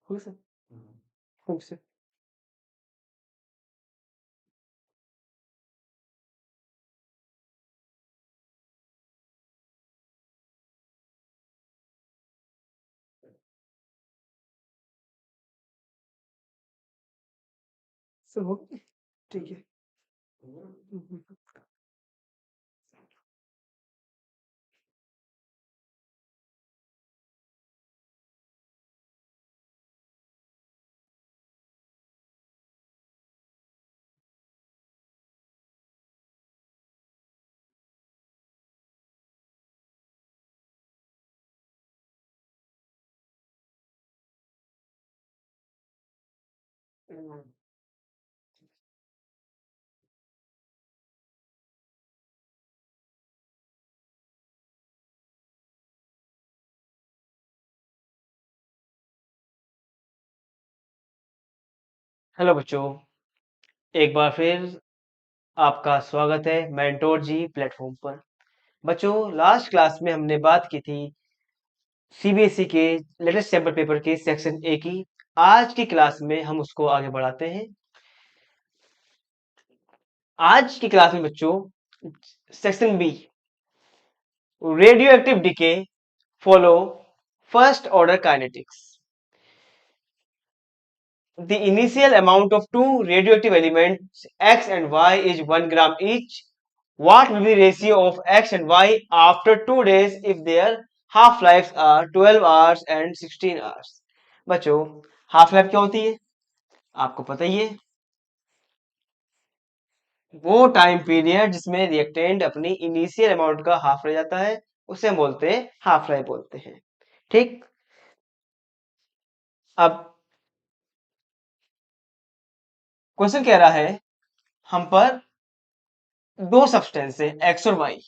खुश है, खुश है। सब हो गया? ठीक है। हेलो बच्चों, एक बार फिर आपका स्वागत है मेंटोर जी प्लेटफॉर्म पर। बच्चों, लास्ट क्लास में हमने बात की थी सीबीएसई के लेटेस्ट सैंपल पेपर के सेक्शन ए की। आज की क्लास में हम उसको आगे बढ़ाते हैं। आज की क्लास में बच्चों section B radioactive decay follow first order kinetics. The initial amount of two radioactive elements X and Y is 1 gram each. What will be the ratio of X and Y after 2 days if their half lives are 12 hours and 16 hours? बच्चों, half life क्या होती है आपको पता ही है। वो time period जिसमें reactant अपनी इनिशियल अमाउंट का हाफ रह जाता है उसे हम बोलते हैं हाफ लाइफ बोलते हैं। ठीक, अब क्वेश्चन कह रहा है हम पर दो सब्सटेंस है एक्स और वाई।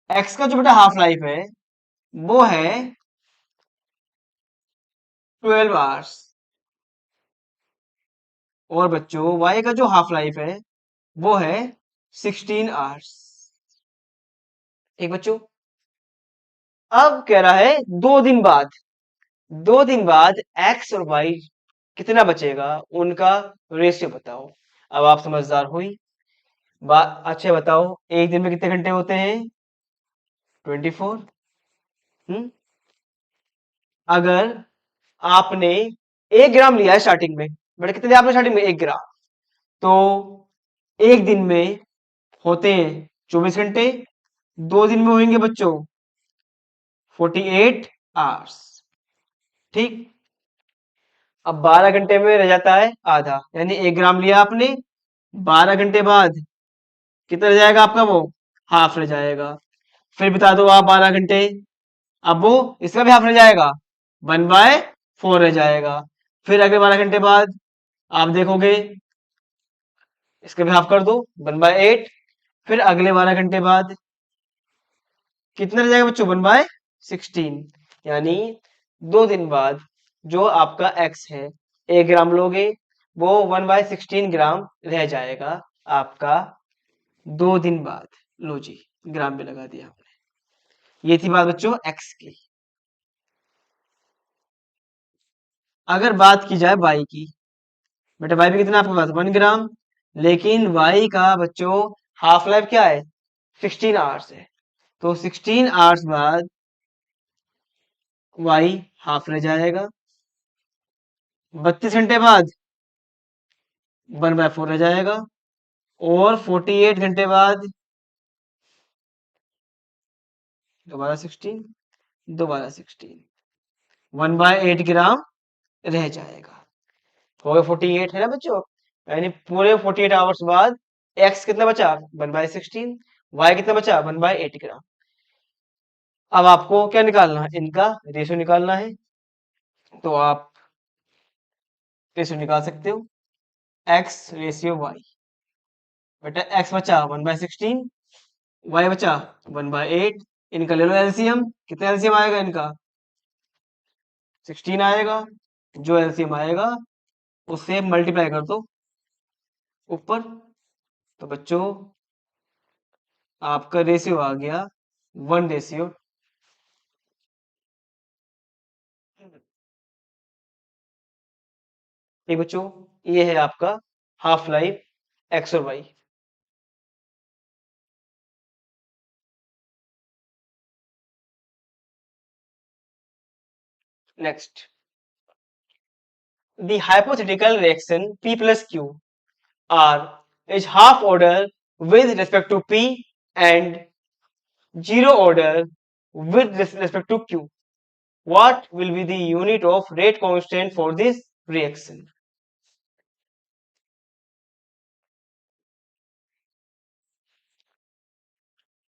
एक्स का जो बेटा हाफ लाइफ है वो है 12 आवर्स और बच्चों वाई का जो हाफ लाइफ है वो है 16 आवर्स। एक बच्चों, अब कह रहा है 2 दिन बाद, 2 दिन बाद एक्स और वाई कितना बचेगा उनका रेशियो बताओ। अब आप समझदार हुई बात। अच्छा बताओ, एक दिन में कितने घंटे होते हैं? 24। हम्म, अगर आपने 1 ग्राम लिया है स्टार्टिंग में, बेटा कितने लिया आपने स्टार्टिंग में? 1 ग्राम। तो एक दिन में होते हैं 24 घंटे, 2 दिन में होंगे बच्चों 48 आवर्स। ठीक, अब 12 घंटे में रह जाता है आधा, यानी 1 ग्राम लिया आपने, 12 घंटे बाद कितना रह जाएगा आपका? वो हाफ रह जाएगा। फिर बता दो आप 12 घंटे, अब वो इसका भी हाफ रह जाएगा, 1/4 रह जाएगा। फिर अगले 12 घंटे बाद आप देखोगे इसका भी हाफ कर दो, 1/8। फिर अगले 12 घंटे बाद कितना रह जाएगा बच्चों? 1/16। यानी 2 दिन बाद जो आपका एक्स है 1 ग्राम लोगे वो 1/16 ग्राम रह जाएगा आपका 2 दिन बाद। लो जी, ग्राम में लगा दिया हमने। ये थी बात बच्चों एक्स की। अगर बात की जाए वाई की, बेटा वाई भी कितना आपके पास? 1 ग्राम। लेकिन वाई का बच्चों हाफ लाइफ क्या है? 16 आवर्स है। तो 16 आवर्स बाद वाई हाफ रह जाएगा। 32 घंटे बाद 1/4 रह जाएगा। और 48 घंटे बाद दोबारा 16, दोबारा 16, 1/8 ग्राम रह जाएगा। हो गया 48 है ना बच्चों। यानी पूरे 48 आवर्स बाद एक्स कितना बचा? 1/16। वाई कितना बचा? 1/8 ग्राम। अब आपको क्या निकालना है? इनका रेशियो निकालना है। तो आप रेशियो निकाल सकते हो, एक्स रेशियो वाई। बेटा एक्स बचा 1/16, वाई बचा 1/8। इनका ले लो एलसीएम। कितना एलसीएम आएगा इनका? 16 आएगा। जो एलसीएम आएगा उससे मल्टीप्लाई कर दो ऊपर। तो बच्चों आपका रेशियो आ गया 1:2। ठीक बच्चों, ये है आपका हाफ लाइफ एक्स और Y. Next, the hypothetical reaction P plus Q R is half order with respect to P and zero order with respect to Q. What will be the unit of rate constant for this reaction?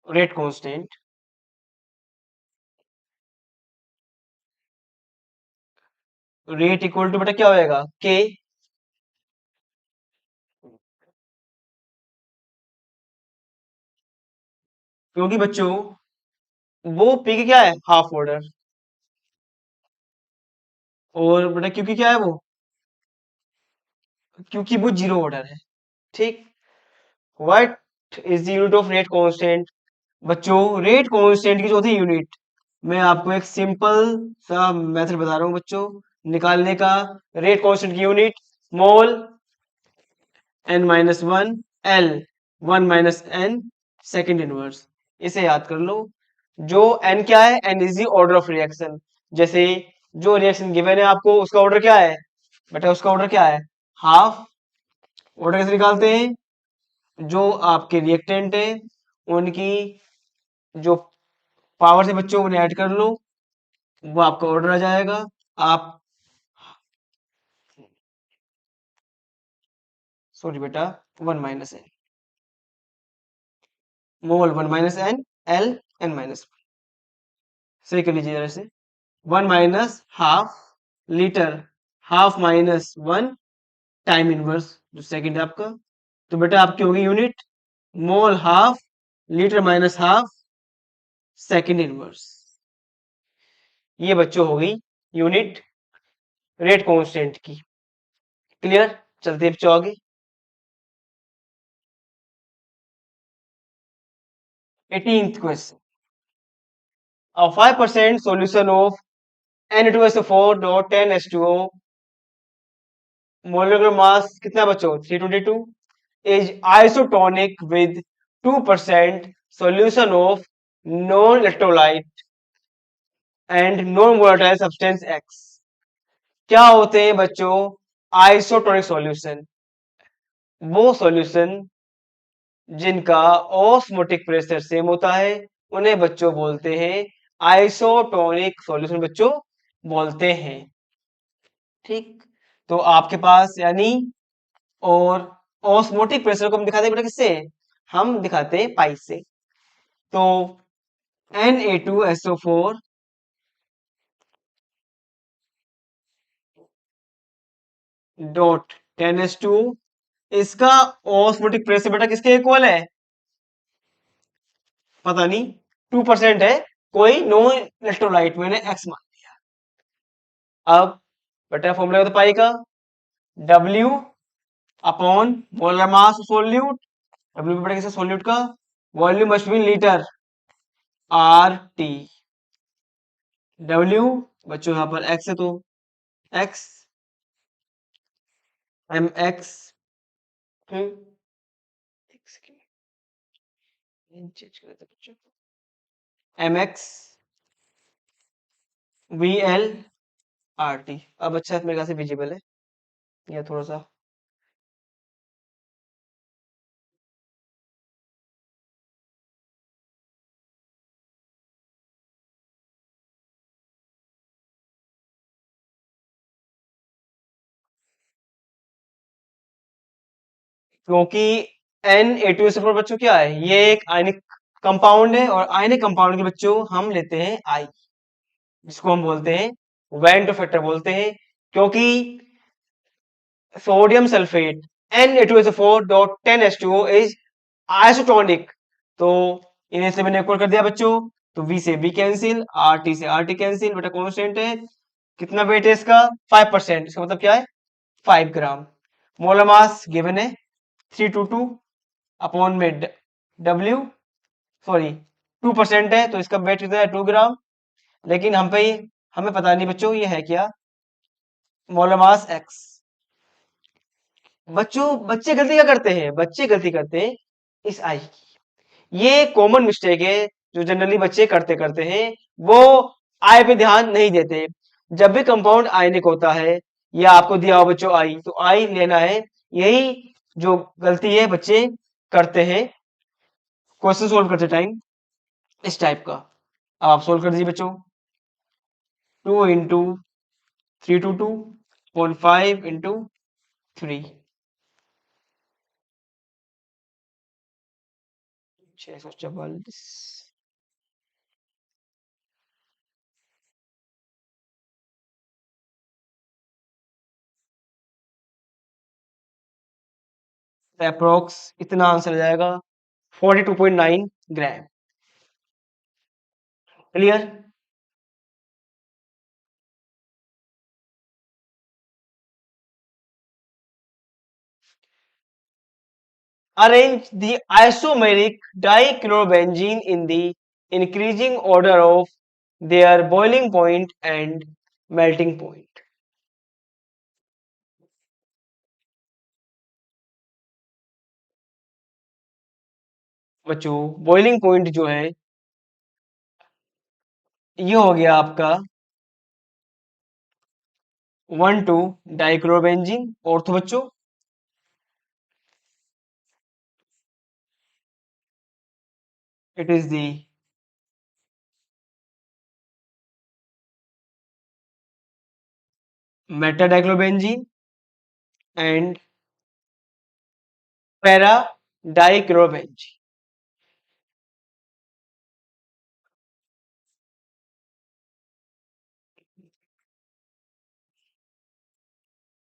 Rate constant, rate equal to बेटा क्या होएगा K, क्योंकि बच्चों वो P की क्या है half order, और बेटा Q की क्या है वो, क्योंकि वो जीरो ऑर्डर है। ठीक, what is the unit of rate constant? बच्चों रेट कांस्टेंट की जो होती है यूनिट, मैं आपको एक सिंपल सा मेथड बता रहा हूँ बच्चों निकालने का। रेट कांस्टेंट की unit mole n minus one L one minus N second inverse. इसे याद कर लो। जो n क्या है, n is the order of reaction. जैसे जो रिएक्शन गिवन है आपको उसका ऑर्डर क्या है बेटा, उसका ऑर्डर क्या है हाफ। ऑर्डर कैसे निकालते हैं, जो आपके रिएक्टेंट है उनकी जो पावर से बच्चों उन्हें ऐड कर लो, वो आपका ऑर्डर आ जाएगा। आप सॉरी बेटा, one minus N, mole one minus N L N minus, सही कर लीजिए जरा से। One minus half litre, half minus one time inverse जो सेकंड है आपका। तो बेटा आपकी होगी unit mole half litre minus half second inverse. ये बच्चों होगी यूनिट रेट कांस्टेंट की। क्लियर, चलते हैं बच्चों आगे। 18th question, a 5% solution of Na2SO4 dot 10H2O molecular mass कितना बच्चों 322 is isotonic with 2% solution of non-electrolyte and non-volatile substance X। क्या होते हैं बच्चों आइसोटोनिक सॉल्यूशन? वो सॉल्यूशन जिनका ऑस्मोटिक प्रेशर सेम होता है उन्हें बच्चों बोलते हैं आइसोटोनिक सॉल्यूशन बच्चों बोलते हैं। ठीक, तो आपके पास यानी, और ऑस्मोटिक प्रेशर को हम दिखाते हैं बेटा किससे, हम दिखाते हैं पाई से। तो Na2SO4 डॉट 10H2, इसका ऑस्मोटिक प्रेशर बेटा किसके इक्वल है, पता नहीं, 2% है, कोई नो इलेक्ट्रोलाइट मैंने एक्स मान लिया। अब बेटा फॉर्मूला तो पाई का W upon molar mass solute, W बेटा किसका सोल्यूट का, volume must be litre, RT। W बच्चों यहाँ पर x है तो x mx, mx vl RT। अब अच्छा मेरे ख्याल से विजिबल है या थोड़ा सा, क्योंकि Na2SO4 बच्चों क्या है, ये एक आयनिक कंपाउंड है और आयनिक कंपाउंड के बच्चों हम लेते हैं आई, जिसको हम बोलते हैं वेंट फैक्टर बोलते हैं। क्योंकि sodium sulphate Na2SO4 dot 10H2O is isotonic, तो इन्हें से मैंने इक्वल कर दिया बच्चों, तो V से V कैंसिल, RT से RT कैंसिल, बेटा कांस्टेंट है, कितना वेट है इसका 5%, इसका मतलब क्या है 5 ग्राम। मोलर मास गिवन है 322 अपॉन में W, सॉरी 2% है तो इसका वेट कितना है 2 ग्राम। लेकिन हम पे हमें पता नहीं बच्चों ये है क्या, मोलर मास X। बच्चे गलती क्या करते हैं? बच्चे गलती करते हैं इस आई की। ये कॉमन मिस्टेक है जो जनरली बच्चे करते करते हैं। वो आई पे ध्यान नहीं देते। जब भी कंपाउंड आयनिक होता है या आपको दिया हो बच्चों आई, तो आई लेना है। यही जो गलती है बच्चे करते हैं क्वेश्चन सोल्व करते टाइम, इस टाइप का। अब आप सोल्व कर दीजिए बच्चों। 2 into 3 to 2 0.5 into 3, 644। अप्रोक्स इतना आंसर आ जाएगा 42.9 ग्राम। Clear? Arrange the isomeric dichlorobenzene in the increasing order of their boiling point and melting point. बच्चों बॉइलिंग पॉइंट जो है ये हो गया आपका 1 to डाइक्लोरोबेंजीन। और तो बच्चों it is the Meta dichlorobenzene and para dichlorobenzene.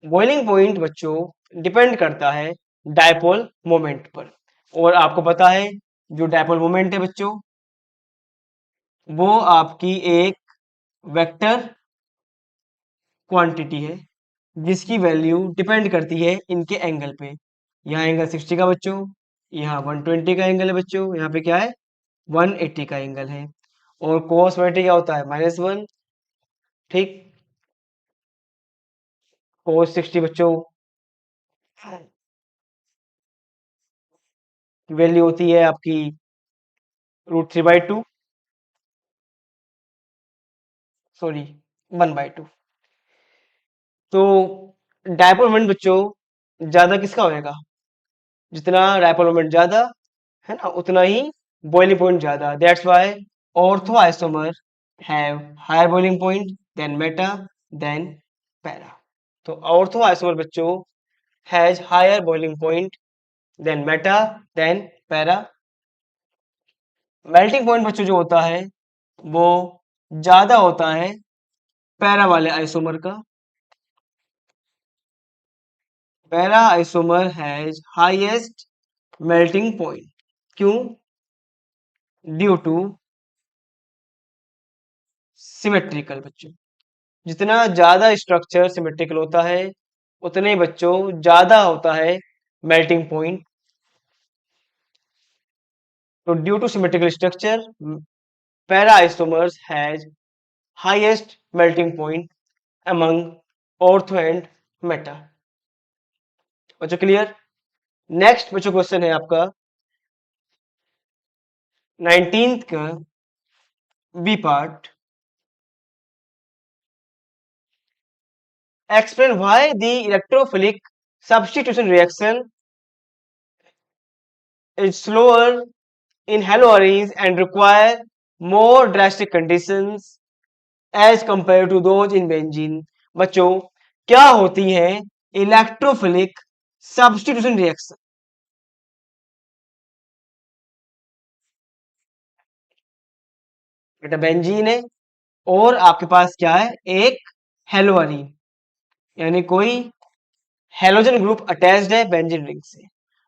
Boiling point बच्चों डिपेंड करता है डायपोल मोमेंट पर। और आपको पता है जो डायपोल मोमेंट है बच्चों, वो आपकी एक वेक्टर क्वांटिटी है जिसकी वैल्यू डिपेंड करती है इनके एंगल पे। यहाँ एंगल 60 का बच्चों, यहाँ 120 का एंगल है बच्चों, यहाँ पे क्या है 180 का एंगल है। और cos 180 क्या होता है -1। ठीक। cos 60 बच्चों वैल्यू होती है आपकी √3/2, सॉरी 1/2। तो डायपोल मोमेंट बच्चों ज्यादा किसका होएगा? जितना डायपोल मोमेंट ज्यादा है ना, उतना ही बॉइलिंग पॉइंट ज्यादा। That's why ortho isomer have higher boiling point than meta than para. तो ऑर्थो आइसोमर बच्चों has higher boiling point than meta than para. Melting point बच्चों जो होता है वो ज्यादा होता है पैरा वाले आइसोमर का। Para isomer has highest melting point. क्यों? ड्यू टू सिमेट्रिकल बच्चों। जितना ज्यादा स्ट्रक्चर सिमेट्रिकल होता है उतने ही बच्चों ज्यादा होता है मेल्टिंग पॉइंट। तो due to symmetrical structure para isomers has highest melting point among ortho and meta. बच्चों क्लियर? नेक्स्ट बच्चों क्वेश्चन है आपका 19th का B part. Explain why the electrophilic substitution reaction is slower in haloarenes and require more drastic conditions as compared to those in benzene। बच्चों क्या होती है electrophilic substitution reaction? बेटा बेंजीन है और आपके पास क्या है एक हेलोअरीन, यानी कोई हेलोजन ग्रुप अटैच्ड है बेंजीन रिंग से।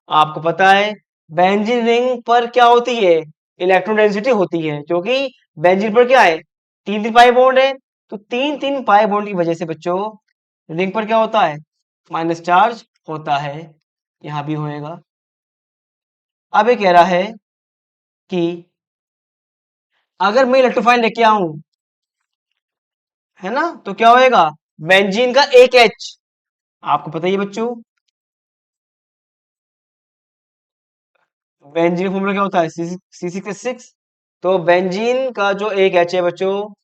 आपको पता है बेंजीन रिंग पर क्या होती है इलेक्ट्रॉन डेंसिटी होती है, क्योंकि बेंजीन पर क्या है 3 3 पाई बॉन्ड है। तो 3 3 पाई बॉन्ड की वजह से बच्चों रिंग पर क्या होता है माइनस चार्ज होता है। यहां भी होएगा। अब ये कह रहा है कि अगर मैं इलेक्ट्रोफाइल लेके आऊं है ना, तो क्या होएगा बेंजीन का एक एच। आपको पता ही है बच्चों बेंजीन फॉर्मूला क्या होता है? C6H6। तो बेंजीन का जो एक एच है बच्चों,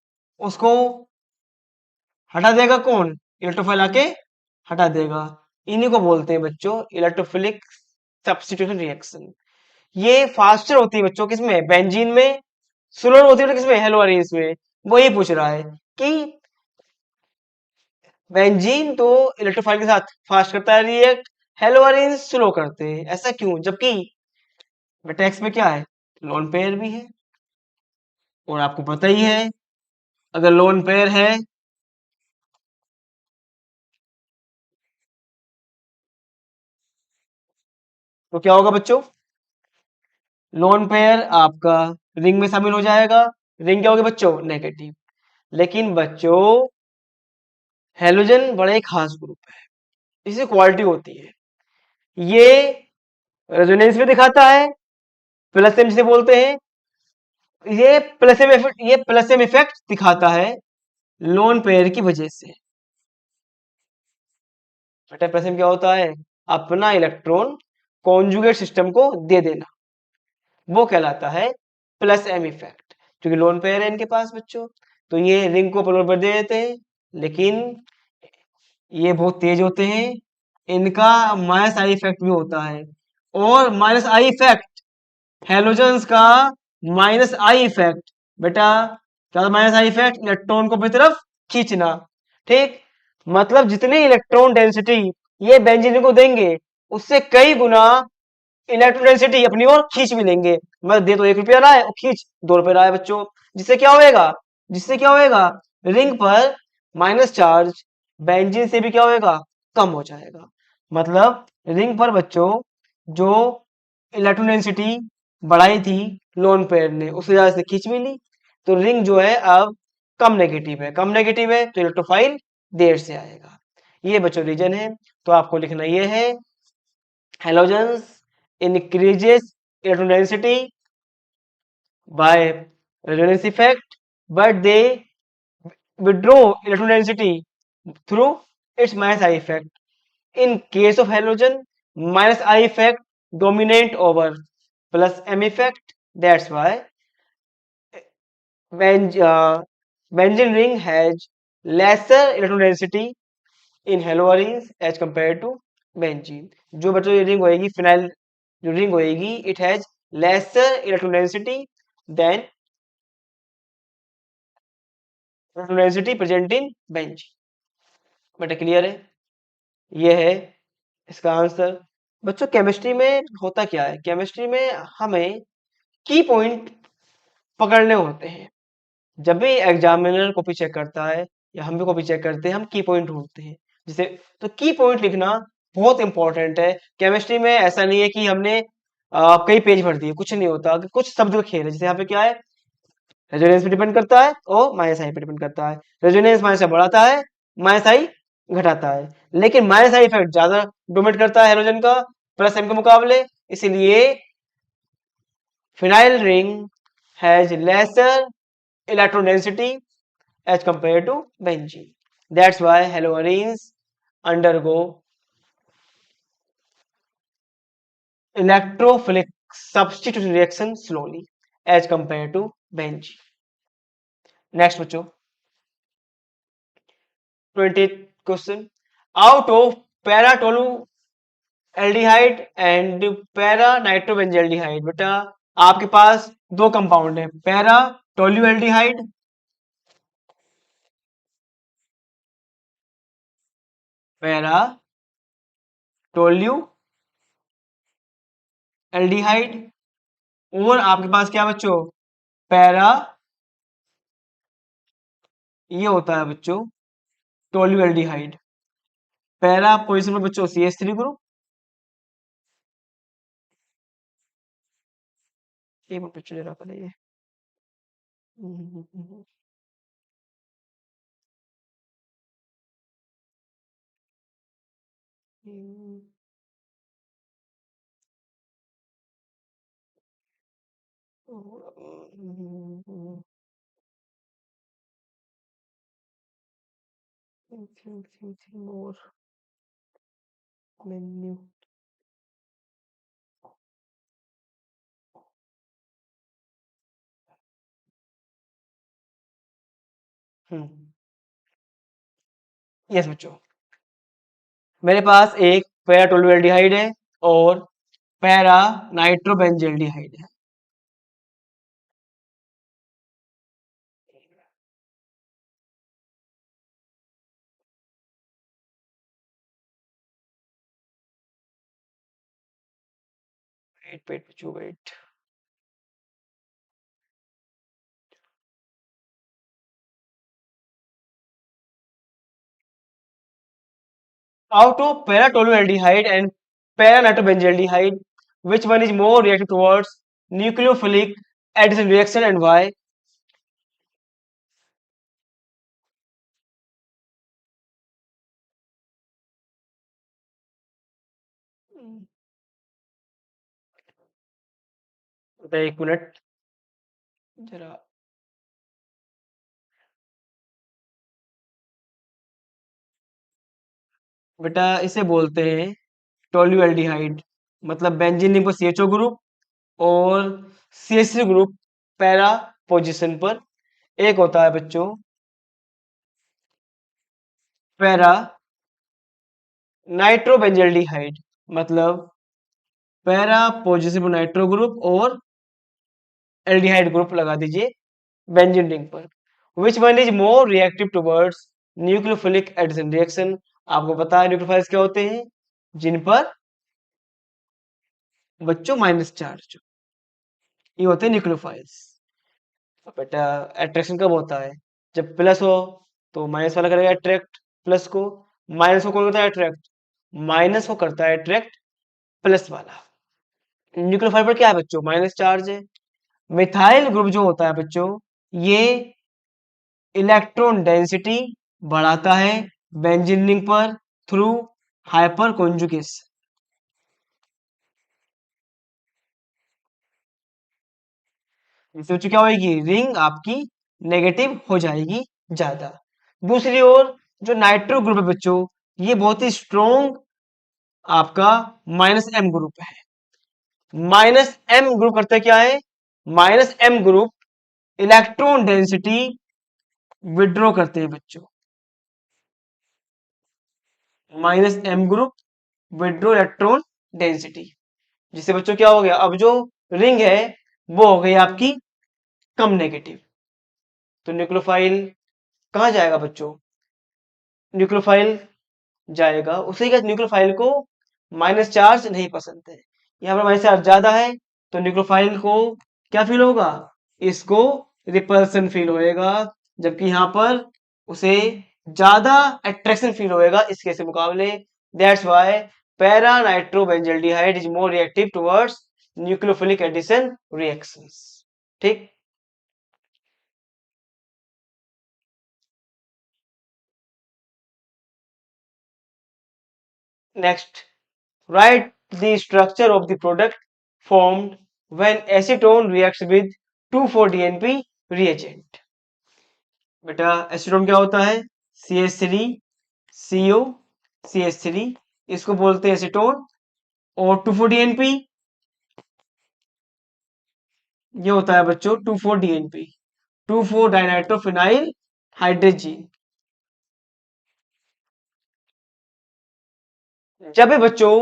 उसको हटा देगा कौन? इलेक्ट्रोफाइल आके हटा देगा। इन्हीं को बोलते हैं बच्चों इलेक्ट्रोफिलिक सब्स्टिट्यूशन रिएक्शन। ये फास्टर होती है बच्चों किसमें? बेंजीन में। स्लोअर होती है तो किसमें? हेलोअरीन्स में। वही पूछ रहा है कि बेंजीन तो इलेक्ट्रोफाइल के साथ फास्ट करता है रिएक्ट, हेलोअरीन्स स्लो करते हैं, ऐसा क्यों? जबकि टेक्स्ट में क्या है? लोन पेयर भी है। और आपको पता ही है, अगर लोन पेयर है तो क्या होगा बच्चों? लोन पेयर आपका रिंग में शामिल हो जाएगा। रिंग क्या होगी बच्चों? नेगेटिव। लेकिन बच्चों हेलोजन बड़ा ही खास ग्रुप है, इसकी क्वालिटी होती है, ये रेजोनेंस में दिखाता है, प्लस एम जिसे बोलते हैं। ये प्लस एम इफेक्ट दिखाता है लोन पेयर की वजह से। बेटा प्लस एम क्या होता है? अपना इलेक्ट्रॉन कॉन्जुगेट सिस्टम को दे देना, वो कहलाता है प्लस एम इफेक्ट। क्योंकि लोन पेयर है इनके पास बच्चों, तो ये रिंग को पोलर पर दे देते हैं। लेकिन ये बहुत तेज होते हैं, इनका माइनस आई इफेक्ट भी होता है। और माइनस आई इफेक्ट, हेलोजन्स का माइनस आई इफेक्ट, बेटा क्या? माइनस आई इफेक्ट, इलेक्ट्रॉन को अपनी तरफ खींचना। ठीक, मतलब जितनी इलेक्ट्रॉन डेंसिटी ये बेंजीन को देंगे, उससे कई गुना इलेक्ट्रॉन डेंसिटी अपनी ओर खींच भी लेंगे। मतलब दे तो 1 रुपया रहा है और खींच 2 रुपए रहा है बच्चों। जिससे क्या होएगा? जिससे क्या होएगा? रिंग पर माइनस चार्ज बेंजीन से भी क्या होएगा? कम हो जाएगा। मतलब रिंग पर बच्चों जो इलेक्ट्रॉन डेंसिटी बढ़ाई थी लोन पेयर ने, उससे ज्यादा से खींच भी ली, तो रिंग जो है अब कम नेगेटिव है। कम नेगेटिव है तो इलेक्ट्रोफाइल देर से आएगा। ये बच्चों रीजन है। तो आपको लिखना ये है, halogens increases electron density by resonance effect, but they withdraw electron density through its minus I effect. In case of halogen, minus I effect dominate over plus M effect. That's why benzene ring has lesser electron density in haloarenes as compared to benzene. जो बच्चों ये ring होएगी phenyl, जो ring होएगी it has lesser electron density than electron density present in benzene. बेटा clear है? ये है इसका आंसर। बच्चों केमिस्ट्री में होता क्या है? केमिस्ट्री में हमें की पॉइंट पकड़ने होते हैं। जब भी एग्जामिनर कॉपी चेक करता है या हम भी कॉपी चेक करते हैं, हम की पॉइंट ढूंढते हैं जिसे, तो की पॉइंट लिखना बहुत इंपॉर्टेंट है। केमिस्ट्री में ऐसा नहीं है कि हमने कई पेज भर दिए, कुछ नहीं होता। कुछ शब्द का खेल है। जैसे यहाँ पे क्या है? रेजोनेंस पे डिपेंड करता है और माइनस आई पे डिपेंड करता है। रेजोनेंस माइनस आई बढ़ाता है, माइनस आई घटाता है। लेकिन माइनस आई इफेक्ट ज्यादा डोमिनेट करता है हेलोजन का प्लस एम के मुकाबले। इसलिए phenyl ring has lesser electron density as compared to benzene. That's why haloarenes undergo electrophilic substitution reaction slowly as compared to benzene. Next बच्चों 20th question. Out of para tolualdehyde and para nitrobenzaldehyde, बेटा आपके पास दो compound है, para टोल्यूएल्डिहाइड, para टोल्यूएल्डिहाइड, और आपके पास क्या बच्चों? Para, ये होता है बच्चों टोल्यूएल्डिहाइड। पहला पोजीशन पर बच्चों CH3 ग्रुप। एक मिनट बच्चों जरा पहले ये more menu यस बच्चों, मेरे पास एक पैरा टोल्यूएल्डिहाइड है और पैरा नाइट्रोबेंजल्डिहाइड है। वेट वेट बच्चों wait. Out of para-toluenaldehyde and para-nitrobenzyaldehyde, which one is more reactive towards nucleophilic addition reaction and why? एक मिनट जरा। बेटा इसे बोलते हैं टोल्यूएल्डिहाइड, मतलब बेंजीन रिंग पर CHO ग्रुप और CH3 ग्रुप पैरा पोजीशन पर। एक होता है बच्चों पैरा नाइट्रोबेंजल्डिहाइड, मतलब पैरा पोजीशन पर नाइट्रो ग्रुप और एल्डिहाइड ग्रुप लगा दीजिए बेंजीन रिंग पर। Which one is more reactive towards nucleophilic addition reaction? आपको पता है न्यूक्लियोफाइल्स क्या होते हैं, जिन पर बच्चों माइनस चार्ज, ये होते हैं न्यूक्लियोफाइल्स। बेटा अट्रैक्शन कब होता है? जब प्लस हो तो माइनस वाला करेगा अट्रैक्ट प्लस को, माइनस को कौन करता है अट्रैक्ट? माइनस को करता है अट्रैक्ट प्लस वाला। न्यूक्लियोफाइल पर क्या है बच्चों? माइनस चार्ज है। मिथाइल ग्रुप जो होता है बच्चों, ये इलेक्ट्रॉन डेंसिटी बढ़ाता है बेंजीन रिंग पर थ्रू हाइपर कॉन्जुगेशन। इससे बच्चों क्या होगी? रिंग आपकी नेगेटिव हो जाएगी ज्यादा। दूसरी ओर जो नाइट्रो ग्रुप है बच्चों, ये बहुत ही स्ट्रॉन्ग आपका माइनस एम ग्रुप है। माइनस एम ग्रुप करते क्या है? Minus M group electron density withdraw करते हैं बच्चों। Minus M group withdraw electron density, जिससे बच्चों क्या हो गया? अब जो रिंग है वो हो गई आपकी कम नेगेटिव। तो न्यूक्लियोफाइल कहाँ जाएगा बच्चों? न्यूक्लियोफाइल जाएगा उसी का, न्यूक्लियोफाइल को माइनस चार्ज नहीं पसंद है। यहाँ पर माइनस चार्ज ज्यादा है तो न्यूक्लियोफाइल को क्या फील होगा? इसको रिपल्सन फील होएगा, जबकि यहाँ पर उसे ज्यादा अट्रैक्शन फील होएगा इसके से मुकाबले। That's why para nitrobenzaldehyde is more reactive towards nucleophilic addition reactions. ठीक। Next, write the structure of the product formed when acetone reacts with 2,4-DNP reagent। बेटा एसीटोन क्या होता है? CH3 CO CH3, इसको बोलते हैं एसीटोन। और 2,4-DNP ये होता है बच्चों 2,4-DNP, 2,4-डाइनाइट्रोफिनाइल हाइड्रोजीन। जब भी बच्चों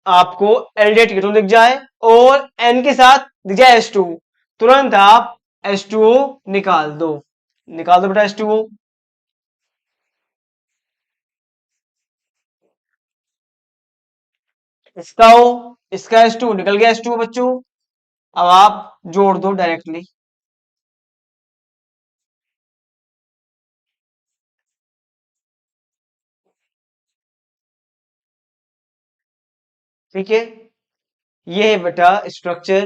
आपको एल्डिहाइड कीटोन दिख जाए और N के साथ दिख जाए H2, तुरंत आप H2O निकाल दो। निकाल दो बेटा H2O। इसका O, इसका H2, निकल गया H2O बच्चों। अब आप जोड़ दो डायरेक्टली। ठीक है, ये है बेटा structure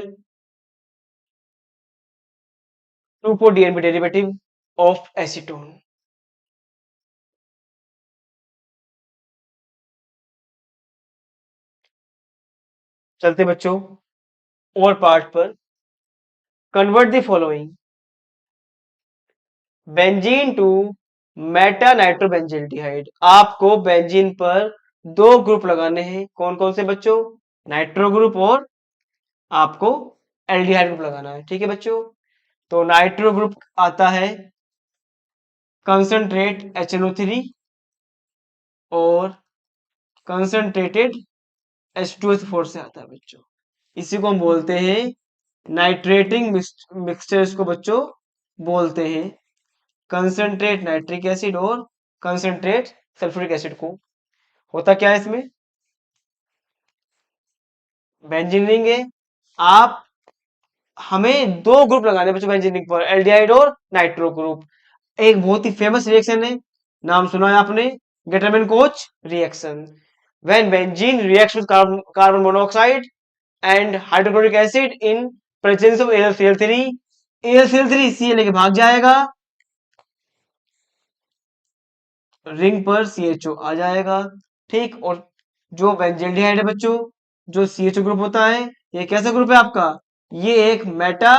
2,4-DNP derivative of acetone. चलते बच्चों और पार्ट पर। Convert the following benzene to meta nitrobenzaldehyde. आपको बेंजीन पर दो ग्रुप लगाने हैं। कौन कौन से बच्चों? नाइट्रो ग्रुप और आपको एल्डिहाइड ग्रुप लगाना है। ठीक है बच्चों, तो नाइट्रो ग्रुप आता है कंसंट्रेट HNO3 और कंसंट्रेटेड H2SO4 से आता है बच्चों। इसी को हम बोलते हैं नाइट्रेटिंग मिक्सचर्स को बच्चों बोलते हैं कंसंट्रेट नाइट्रिक एसिड और कंसंट्रेट सल्फ्यूरिक एसिड को। होता क्या है इसमें, बेंजीन रिंग है। आप हमें दो ग्रुप लगाने हैं बच्चों बेंजीन रिंग पर, एल्डिहाइड और नाइट्रो ग्रुप। एक बहुत ही फेमस रिएक्शन है, नाम सुना है आपने, Gattermann coach reaction. When benzene reacts with carbon monoxide and hydrochloric acid in presence of AlCl3, AlCl3 सी लेके भाग जाएगा, रिंग पर CHO आ जाएगा। ठीक, और जो बेंजल्डिहाइड है बच्चों, जो CHO ग्रुप होता है, ये कैसा ग्रुप है आपका, ये एक मेटा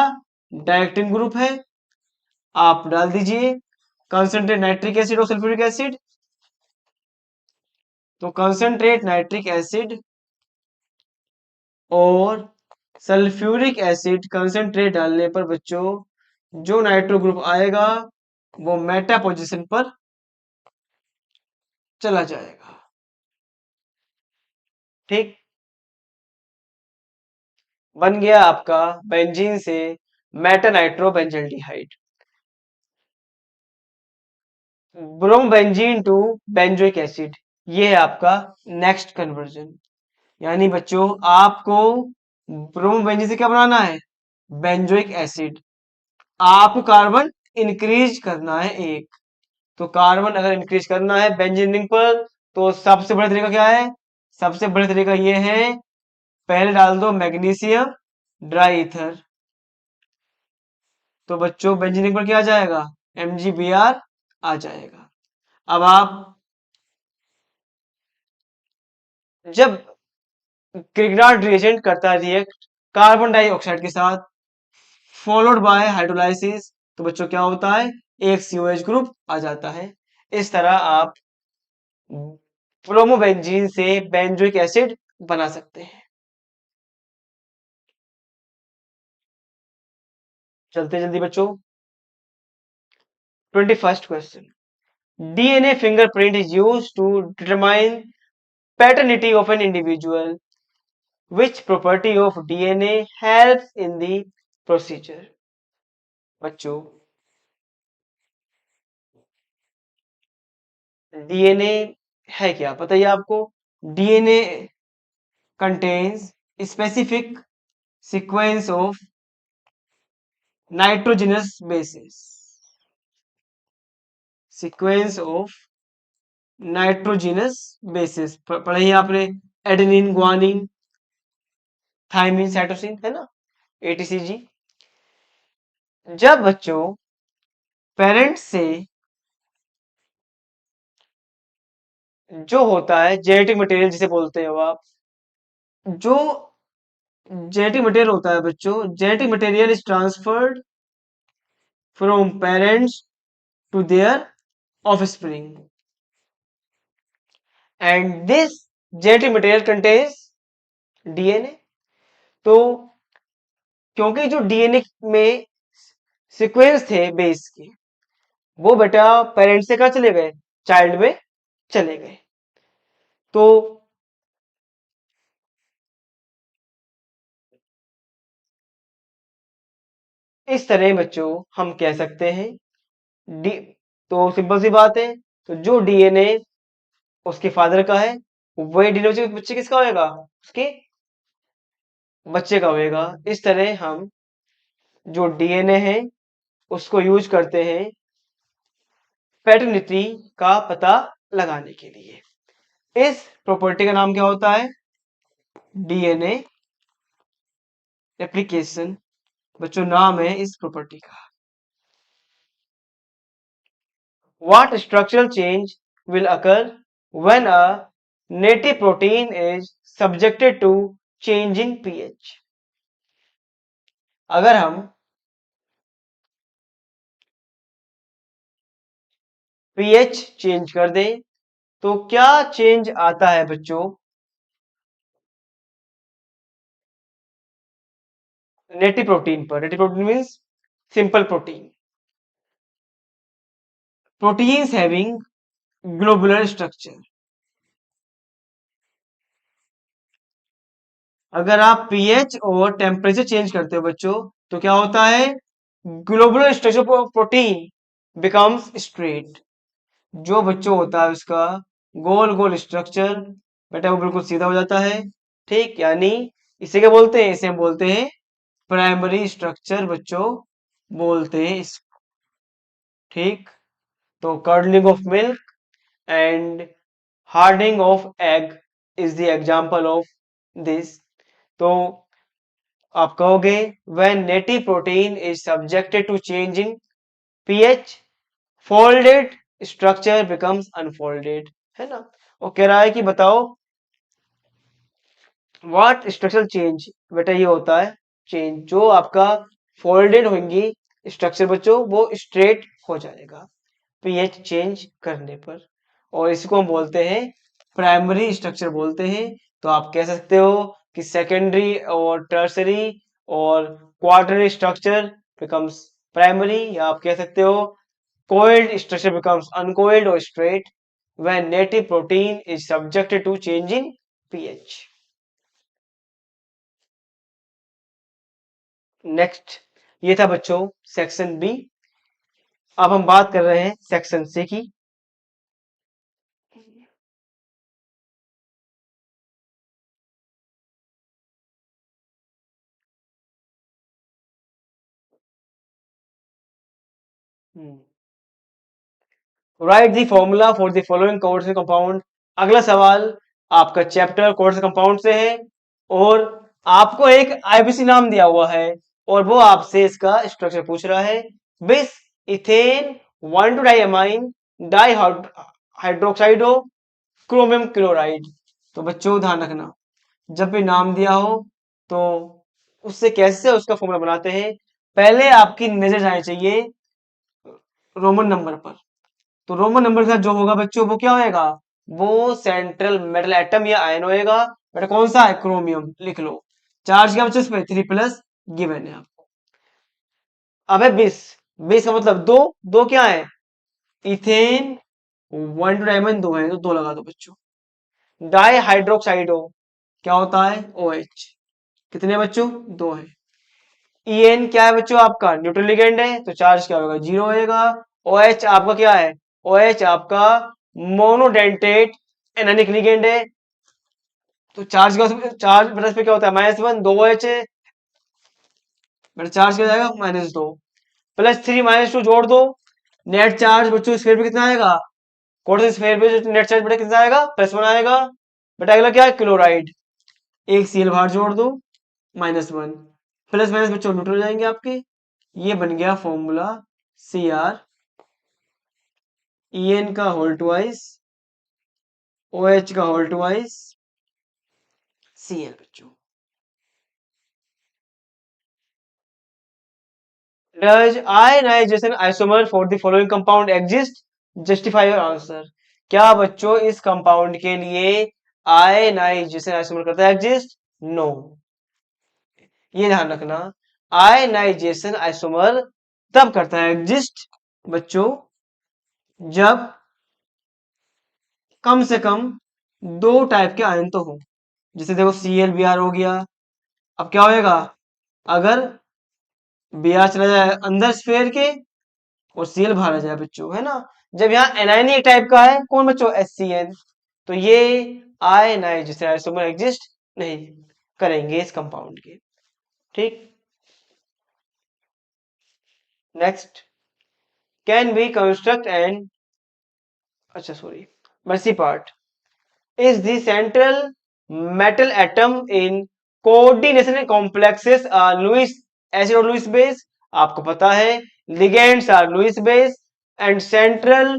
डायरेक्टिन ग्रुप है। आप डाल दीजिए कंसंट्रेट नाइट्रिक एसिड और सल्फ्यूरिक एसिड। तो कंसंट्रेट नाइट्रिक एसिड और सल्फ्यूरिक एसिड कंसंट्रेट डालने पर बच्चों जो नाइट्रो ग्रुप आएगा वो मेटा पोजीशन पर चला जाएगा। ठीक, बन गया आपका बेंजीन से meta nitro benzaldehyde. Bromobenzene to benzoic acid, ये है आपका नेक्स्ट कन्वर्जन। यानी बच्चों आपको ब्रोमोबेंजीन से क्या बनाना है, बेंजोइक एसिड। आपको कार्बन इंक्रीज करना है एक, तो कार्बन अगर इंक्रीज करना है बेंजीन रिंग पर, तो सबसे बड़ा तरीका क्या है, सबसे बड़ा तरीका ये है, पहले डाल दो मैग्नीशियम ड्राई ईथर। तो बच्चों बेंजीन रिंग पर क्या आ जाएगा, MgBr आ जाएगा। अब आप जब क्रिग्नार्ड रिएजेंट करता है रिएक्ट कार्बन डाइऑक्साइड के साथ फॉलोड बाय हाइड्रोलाइसिस, तो बच्चों क्या होता है, एक COH ग्रुप आ जाता है। इस तरह आप ब्रोमोबेंजीन से बेंजोइक एसिड बना सकते हैं। चलते जल्दी बच्चों, 21st question, DNA fingerprint is used to determine paternity of an individual. Which property of DNA helps in the procedure? बच्चों DNA है क्या, बताइए आपको। DNA contains specific sequence of nitrogenous bases, sequence of nitrogenous bases पढ़ी आपने, adenine guanine thymine cytosine, है ना, ATCG। जब बच्चों पेरेंट्स से जो होता है जेनेटिक मटेरियल जिसे बोलते हो आप, जो जेनेटिक मटेरियल होता है बच्चों, genetic material is transferred from parents to their offspring and this genetic material contains DNA। तो क्योंकि जो DNA में सीक्वेंस थे बेस के, वो बेटा पेरेंट्स से कहा चले गए, चाइल्ड में चले गए। तो इस तरह बच्चों हम कह सकते हैं डी, तो सिंपल सी बात है, तो जो DNA उसके फादर का है वही DNA बच्चे किसका होएगा, उसके बच्चे का होएगा। इस तरह हम जो DNA है उसको यूज करते हैं पैटर्निटी का पता लगाने के लिए। इस प्रॉपर्टी का नाम क्या होता है, DNA एप्लीकेशन, बच्चों नाम है इस प्रॉपर्टी का। What structural change will occur when a native protein is subjected to change in pH? अगर हम pH चेंज कर दें तो क्या चेंज आता है बच्चों, नेटिव प्रोटीन पर। Native protein means simple protein. Proteins having globular structure. अगर आप पीएच और टेम्परेचर चेंज करते हो बच्चों, तो क्या होता है? Globular structure protein becomes straight. जो बच्चों होता है उसका गोल गोल स्ट्रक्चर बेटा वो बिल्कुल सीधा हो जाता है। ठीक, यानी इसे क्या बोलते हैं? इसे हम बोलते हैं प्राइमरी स्ट्रक्चर बच्चों, बोलते हैं इसको। ठीक, तो curdling of milk and hardening of egg is the example of this. तो आप कहोगे when native protein is subjected to changing pH, folded structure becomes unfolded, है ना? वो कह रहा है कि बताओ व्हाट स्ट्रक्चरल चेंज, बेटा ये होता है चेंज जो आपका फोल्डेड होंगी स्ट्रक्चर बच्चों वो स्ट्रेट हो जाएगा पीएच चेंज करने पर, और इसको हम बोलते हैं प्राइमरी स्ट्रक्चर बोलते हैं। तो आप कह सकते हो कि सेकेंडरी और टर्सरी और क्वार्टररी स्ट्रक्चर बिकम्स प्राइमरी, या आप कह सकते हो coiled structure becomes uncoiled or straight when native protein is subjected to changing pH। Next, ये था बच्चों सेक्शन बी। अब हम बात कर रहे हैं सेक्शन सी की। Right the formula for the following coordinate compound. अगला सवाल आपका चैप्टर कोऑर्डिनेट कंपाउंड से है, और आपको एक आईबीसी नाम दिया हुआ है और वो आपसे इसका स्ट्रक्चर पूछ रहा है। Bis ethane 1,2 diamine di hydroxido chromium chloride. तो बच्चों ध्यान रखना, जब भी नाम दिया हो तो उससे कैसे उसका फॉर्मूला बनाते हैं, पहले आपकी नजर जानी चाहिए रोमन नंबर पर। तो रोमन नंबर के साथ जो होगा बच्चों वो क्या होएगा? वो सेंट्रल मेटल एटम या आयन होएगा। बेटा कौन सा है? क्रोमियम, लिख लो। चार्ज क्या बच्चों इस पे? 3 प्लस गिवन है आपको। अब है 20, 20 का मतलब दो, दो क्या है? इथेन 1 टू डायमंड दो है तो दो लगा दो बच्चों। डाई हाइड्रोक्साइडो क्या होता है? OH। कितने बच्चों? दो है। EN क्या है बच्चों? आपका न्यूट्रल लिगेंड है तो चार्ज क्या होगा? जीरो होएगा। OH आपका क्या है? OH आपका मोनोडेंटेट एनानिक लिगेंड है तो चार्ज का, चार्ज प्लस पे क्या होता है? -1, दो OH है बेटा, चार्ज क्या जाएगा? -2, +3 -2 जोड़ दो, नेट चार्ज बच्चों स्फीयर पे कितना आएगा? कोर्स स्फीयर पे जो नेट चार्ज बेटा कितना आएगा? +1 आएगा। बेटा अगला क्या है? क्लोराइड, एक सीएल बाहर जोड़ दो, -1, प्लस माइनस बच्चों न्यूट्रल हो जाएंगे आपके। ये बन गया फॉर्मूला CrEn का होल ट्वाइस OH का होल ट्वाइस Cl बच्चों। Does ionization isomer for the following compound exist? Justify your answer। क्या बच्चों इस कंपाउंड के लिए आयनाइजेशन आइसोमर करता है एग्जिस्ट? नो। ये ध्यान रखना, आयनाइजेशन आइसोमर तब करता है एग्जिस्ट बच्चों जब कम से कम दो टाइप के आयन तो हो। जैसे देखो ClBr हो गया। अब क्या होएगा? अगर Br चला जाए अंदर स्फीयर के और Cl बाहर आ जाए बच्चों, है ना? जब यहाँ एनायन एक टाइप का है, कौन बच्चों? HCl, तो ये आयनाइजेशन आइसोमर एग्जिस्ट नहीं करेंगे इस कंपाउंड के। ठीक, next, can we construct and, अच्छा सॉरी, मर्सी part is the central metal atom in coordination complexes are Lewis acid or Lewis base। आपको पता है ligands are Lewis base and central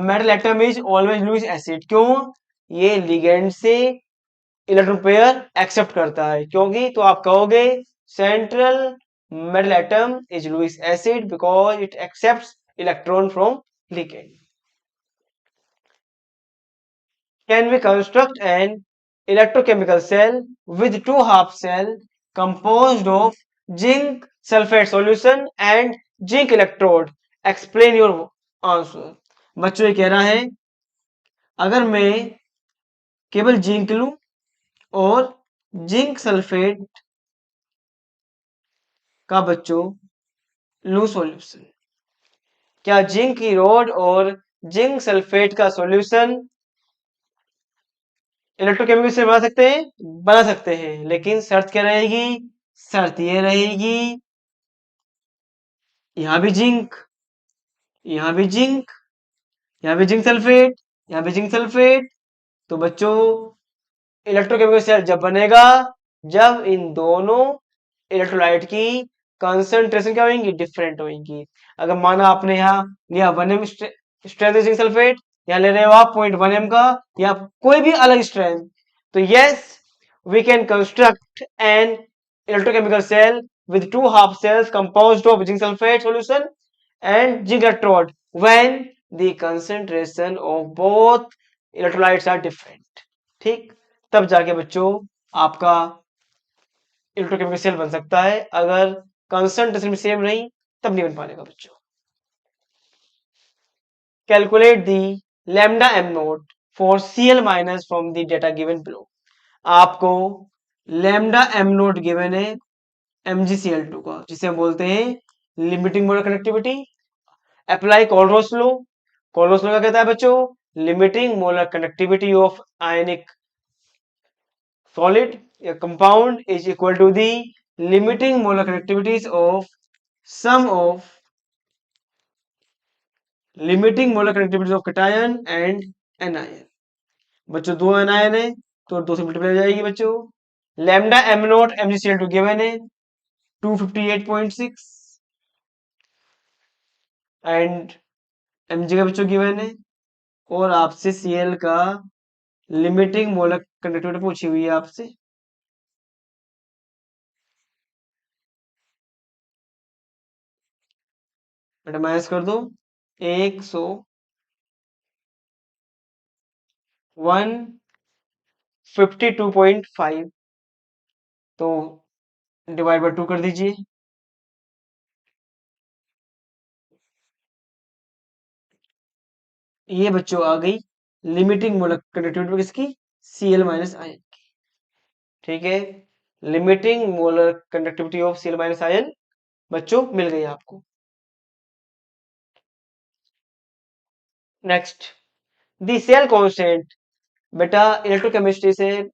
metal atom is always Lewis acid। क्यों? ये ligand से electron pair accept करता है, क्योंकि तो आप कहोगे central metal atom is Lewis acid because it accepts electron from ligand। Can we construct an electrochemical cell with two half cell composed of zinc sulfate solution and zinc electrode? Explain your answer। बच्चों ये कह रहा है अगर मैं केवल zinc लूं और जिंक सल्फेट का बच्चों लूं सॉल्यूशन, क्या जिंक की रोड और जिंक सल्फेट का सॉल्यूशन इलेक्ट्रोकेमिकल से बना सकते हैं? बना सकते हैं, लेकिन शर्त क्या रहेगी? शर्त ये रहेगी यहां भी जिंक, यहां भी जिंक, यहां भी जिंक सल्फेट, यहां भी जिंक सल्फेट। तो बच्चों इलेक्ट्रोकेमिकल सेल जब बनेगा जब इन दोनों इलेक्ट्रोलाइट की कंसंट्रेशन क्या होगी? डिफरेंट होगी। अगर माना आपने यहाँ लिया 1 m स्ट्रेंथ जिंक सल्फेट, यहाँ ले रहे हो आप 0.1 m का, या कोई भी अलग स्ट्रेंथ, तो yes we can construct an electrochemical cell with two half cells composed of zinc sulfate solution and zinc electrode when the concentration of both electrolytes are different। ठीक, तब जाके बच्चों आपका इलेक्ट्रोकेमिकल सेल बन सकता है। अगर कंसंट्रेशन सेम रही तब नहीं बन पाएगा बच्चों। Calculate the lambda m naught for Cl minus from the data given below. आपको लैम्डा एम नोट गिवन है MgCl2 का, जिसे हम बोलते हैं limiting molar connectivity. Apply Kohlrausch law. Kohlrausch law क्या कहता है बच्चों? Limiting molar connectivity of ionic solid या compound is equal to the limiting molar connectivities of sum of limiting molar connectivities of cation and anion. बच्चों दो anion है तो दो से मल्टीप्लाई हो जाएगी बच्चों। Lambda am not MgCl2 given है 258.6 एंड Mg का बच्चों गिवन है, और आपसे Cl का लिमिटिंग मोलर कंडक्टिविटी पूछी हुई है आपसे। मैच कर दो 100 152.5 तो डिवाइड बाय 2 कर दीजिए। ये बच्चों आ गई लिमिटिंग मोलर कंडक्टिविटी किसकी? Cl माइनस आयन की। ठीक है, limiting molar conductivity of Cl minus ion बच्चों मिल गई आपको। Next the cell constant. बेटा इलेक्ट्रोकेमिस्ट्री से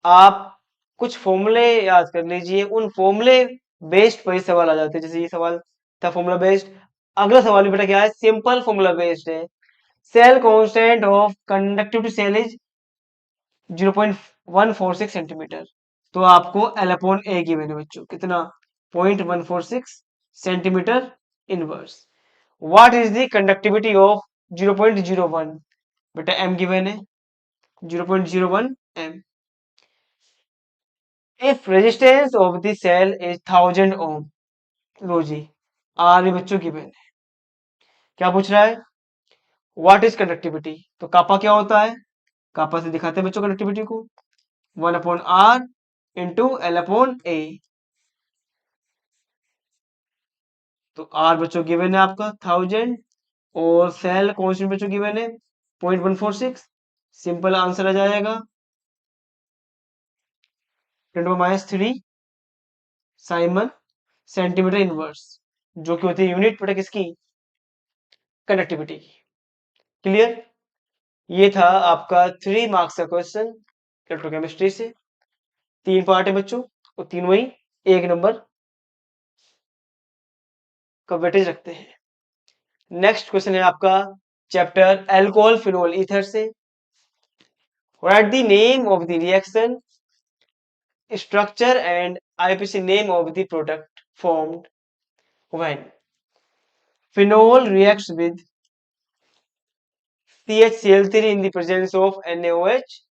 आप कुछ फॉर्मूले याद कर लीजिए, उन फॉर्मूले बेस्ड पर सवाल आ जाते हैं। जैसे ये सवाल था फॉर्मूला बेस्ड, अगला सवाल भी बेटा क्या है? सिंपल फॉर्मूला बेस्ड है। Cell constant of conductivity cell is 0.146 centimetre. तो आपको L अपॉन ए गिवन है बच्चों, कितना? 0.146 centimetre inverse. What is the conductivity of 0.01? बेटा M गिवन है 0.01 M। If resistance of the cell is 1000 ohm, लो जी आर भी बच्चों गिवन है। क्या पूछ रहा है? What is conductivity? तो कापा क्या होता है? कापा से दिखाते हैं बच्चों कंडक्टिविटी को, 1/r इंटू L अपॉन ए। तो आर बच्चों गिवन है आपका 1000 और सेल कॉन्स्टेंट बच्चों गिवन है 0.146। सिंपल आंसर आ जाएगा 10⁻³ साइमन सेंटीमीटर इनवर्स, जो कि होती है यूनिट बेटा किसकी? कंडक्टिविटी की। क्लियर? ये था आपका 3 मार्क्स का क्वेश्चन इलेक्ट्रोकेमिस्ट्री से। 3 पार्ट है बच्चों और तीनों ही 1 नंबर का वेटेज रखते हैं। नेक्स्ट क्वेश्चन है आपका चैप्टर एल्कोहल फिनोल ईथर से। Right the name of the reaction, structure and IPC name of the product formed when phenol reacts with CHCl3 in the presence of NaOH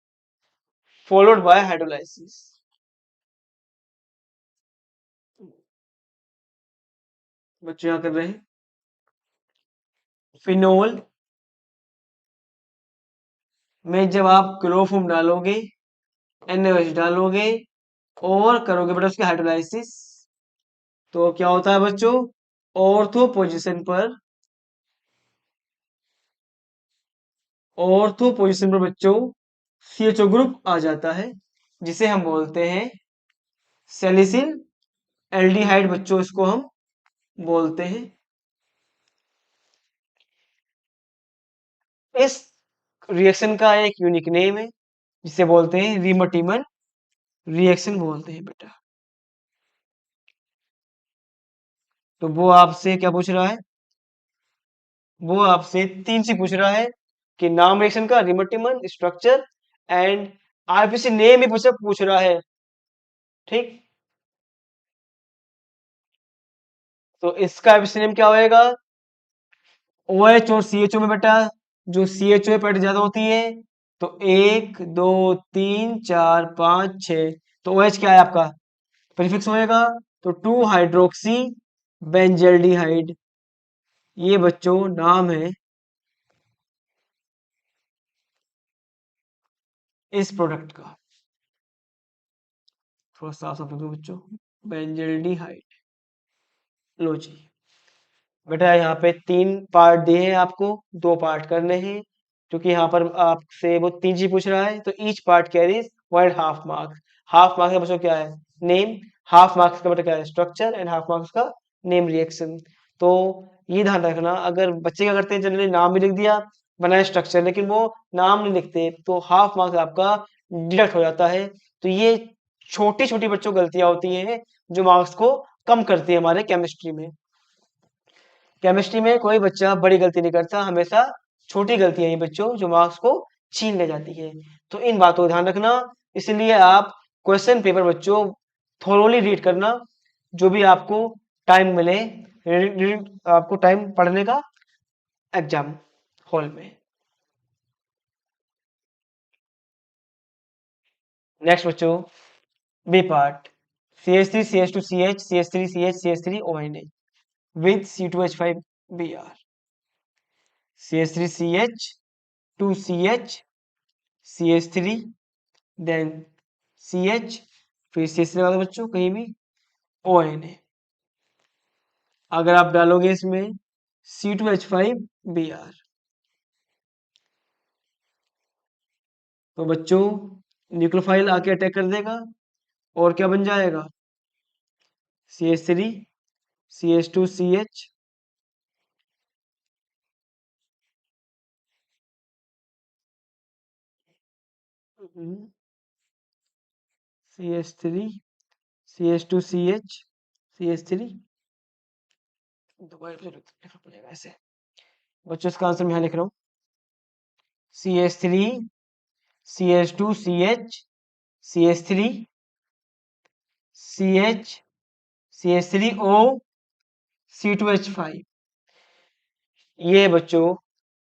followed by hydrolysis। बच्चों यहाँ कर रहे हैं phenol में जब आप chloroform डालोगे, NaOH डालोगे और करोगे बेटा उसकी हाइड्रोलाइसिस, तो क्या होता है बच्चों? ऑर्थो पोजीशन पर ऑर्थो पोजीशन पर बच्चों CHO ग्रुप आ जाता है, जिसे हम बोलते हैं सैलिसिल एल्डिहाइड। बच्चों इसको हम बोलते हैं। इस रिएक्शन का एक यूनिक नेम है, जिसे बोलते हैं रीमटीमन रिएक्शन बोलते हैं बेटा। तो वो आपसे क्या पूछ रहा है? वो आपसे 3 चीज पूछ रहा है कि नाम रिएक्शन का, रीमटीमन, स्ट्रक्चर एंड आईपीसी नेम ही पूछ रहा है। ठीक, तो इसका आईपीसी नेम क्या होएगा? OH और CHO में बेटा जो CHO पेट ज्यादा होती है, तो 1 2 3 4 5 6, तो OH क्या है आपका? प्रीफिक्स होएगा, तो 2 हाइड्रोक्सी बेंजल्डिहाइड। ये बच्चों नाम है इस प्रोडक्ट का। थोड़ा साफ साफ लिखो बच्चों, बेंजल्डिहाइड। लो जी बेटा, यहाँ पे 3 पार्ट दिए हैं आपको, 2 पार्ट करने हैं, क्योंकि यहाँ पर आपसे वो 3 चीज पूछ रहा है, तो each part carries 1.5 marks. Half marks का बच्चों क्या है? नेम। हाफ मार्क्स का बेटा क्या है? स्ट्रक्चर। एंड हाफ मार्क्स का नेम रिएक्शन। तो ये ध्यान रखना, अगर बच्चे क्या करते हैं, जनरली नाम भी लिख दिया बनाए स्ट्रक्चर, लेकिन वो नाम नहीं लिखते, तो हाफ मार्क्स आपका डिडक्ट हो जाता है। तो ये छोटी छोटी बच्चों गलतियां होती हैं जो मार्क्स को कम करती है हमारे केमिस्ट्री में। केमिस्ट्री में कोई बच्चा बड़ी गलती नहीं करता, हमेशा छोटी गलतियां ही बच्चों जो मार्क्स को छीन ले जाती है। तो इन बातों का ध्यान रखना। इसलिए आप क्वेश्चन पेपर बच्चों थोरोली रीड करना, जो भी आपको टाइम मिले, आपको टाइम पढ़ने का एग्जाम हॉल में। नेक्स्ट बच्चों, B part, CH3 CH2 CH CH3 CH CH3 ONA with C2H5 Br, CH3 CH 2 CH CH3 then CH, फिर CH लगा दो बच्चों कहीं भी, ONA। अगर आप डालोगे इसमें C2H5Br, तो बच्चों न्यूक्लियोफाइल आके अटैक कर देगा, और क्या बन जाएगा? CH3 CH2 CH, CH3 CH2 CH CH3, दोबारा फिर लिखना पड़ेगा ऐसे। बच्चों इसका आंसर मैं यहाँ लिख रहा हूँ, CH3 CH2 CH CH3 CH CH3O C2H5। ये है बच्चों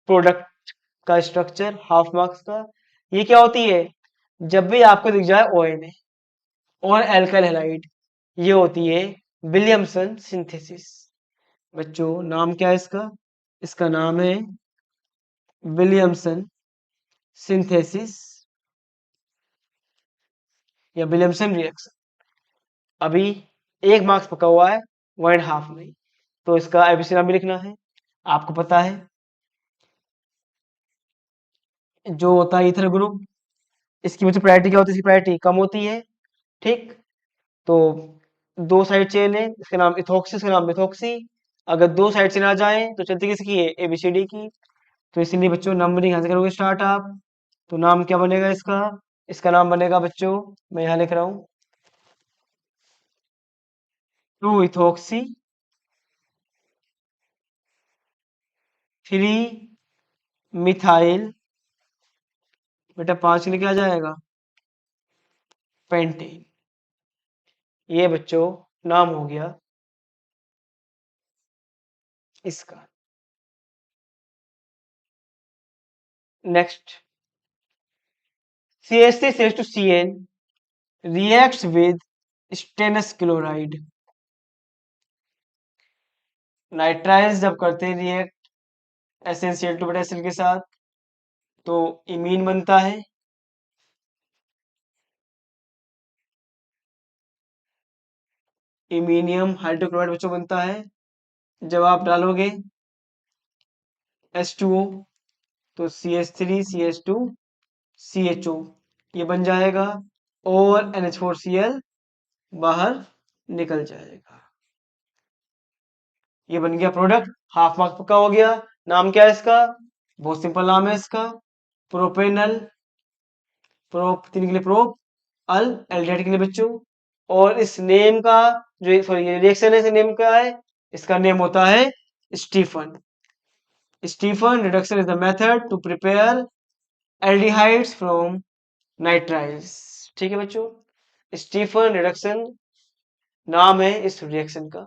प्रोडक्ट का स्ट्रक्चर हाफ मार्क्स का। ये क्या होती है? जब भी आपको दिख जाए ONA और एल्काइल हैलाइड, ये होती है विलियमसन सिंथेसिस। बच्चों नाम क्या है इसका? इसका नाम है विलियमसन सिंथेसिस या विलियमसन रिएक्शन। अभी 1 मार्क्स पका हुआ है, 1.5 नहीं, तो इसका एबीसी नाम भी लिखना है। आपको पता है जो होता है ईथर ग्रुप, इसकी मुझे प्रायोरिटी क्या होती है? इसकी प्रायोरिटी कम होती है। ठीक, तो 2 साइड चेन है, इसका नाम इथोक्सी, इसका नाम मिथोक्सी। अगर 2 साइड से ना जाए तो चलती किसकी है? ABCD की। तो इसीलिए बच्चों नंबरिंग यहाँ से करोगे स्टार्ट आप। तो नाम क्या बनेगा इसका? इसका नाम बनेगा बच्चों, मैं यहाँ लिख रहा हूँ, 2 इथोक्सी 3 मिथाइल, बेटा 5 लिखा जाएगा, पेंटेन। ये बच्चों नाम हो गया इसका। Next, CH3CH2CN reacts with stannous chloride. Nitriles जब करते हैं रिएक्ट SnCl2 पोटेशियम के साथ, तो इमीन बनता है। इमीनियम हाइड्रोक्लोराइड बच्चों बनता है। जब आप डालोगे H2O, तो CH3CH2CHO ये बन जाएगा और NH4Cl बाहर निकल जाएगा। ये बन गया प्रोडक्ट, हाफ मार्क पक्का हो गया। नाम क्या है इसका? बहुत सिंपल नाम है इसका, प्रोपेनल। प्रोप तीन के लिए प्रोप, अल एल्डिहाइड के लिए बच्चों। और इस नेम का जो सॉरी ये रिएक्शन है, इस नेम क्या है? इसका नेम होता है Stephen. Stephen reduction is the method to prepare aldehydes from nitriles. ठीक है बच्चों, स्टीफन रिडक्शन नाम है इस रिएक्शन का।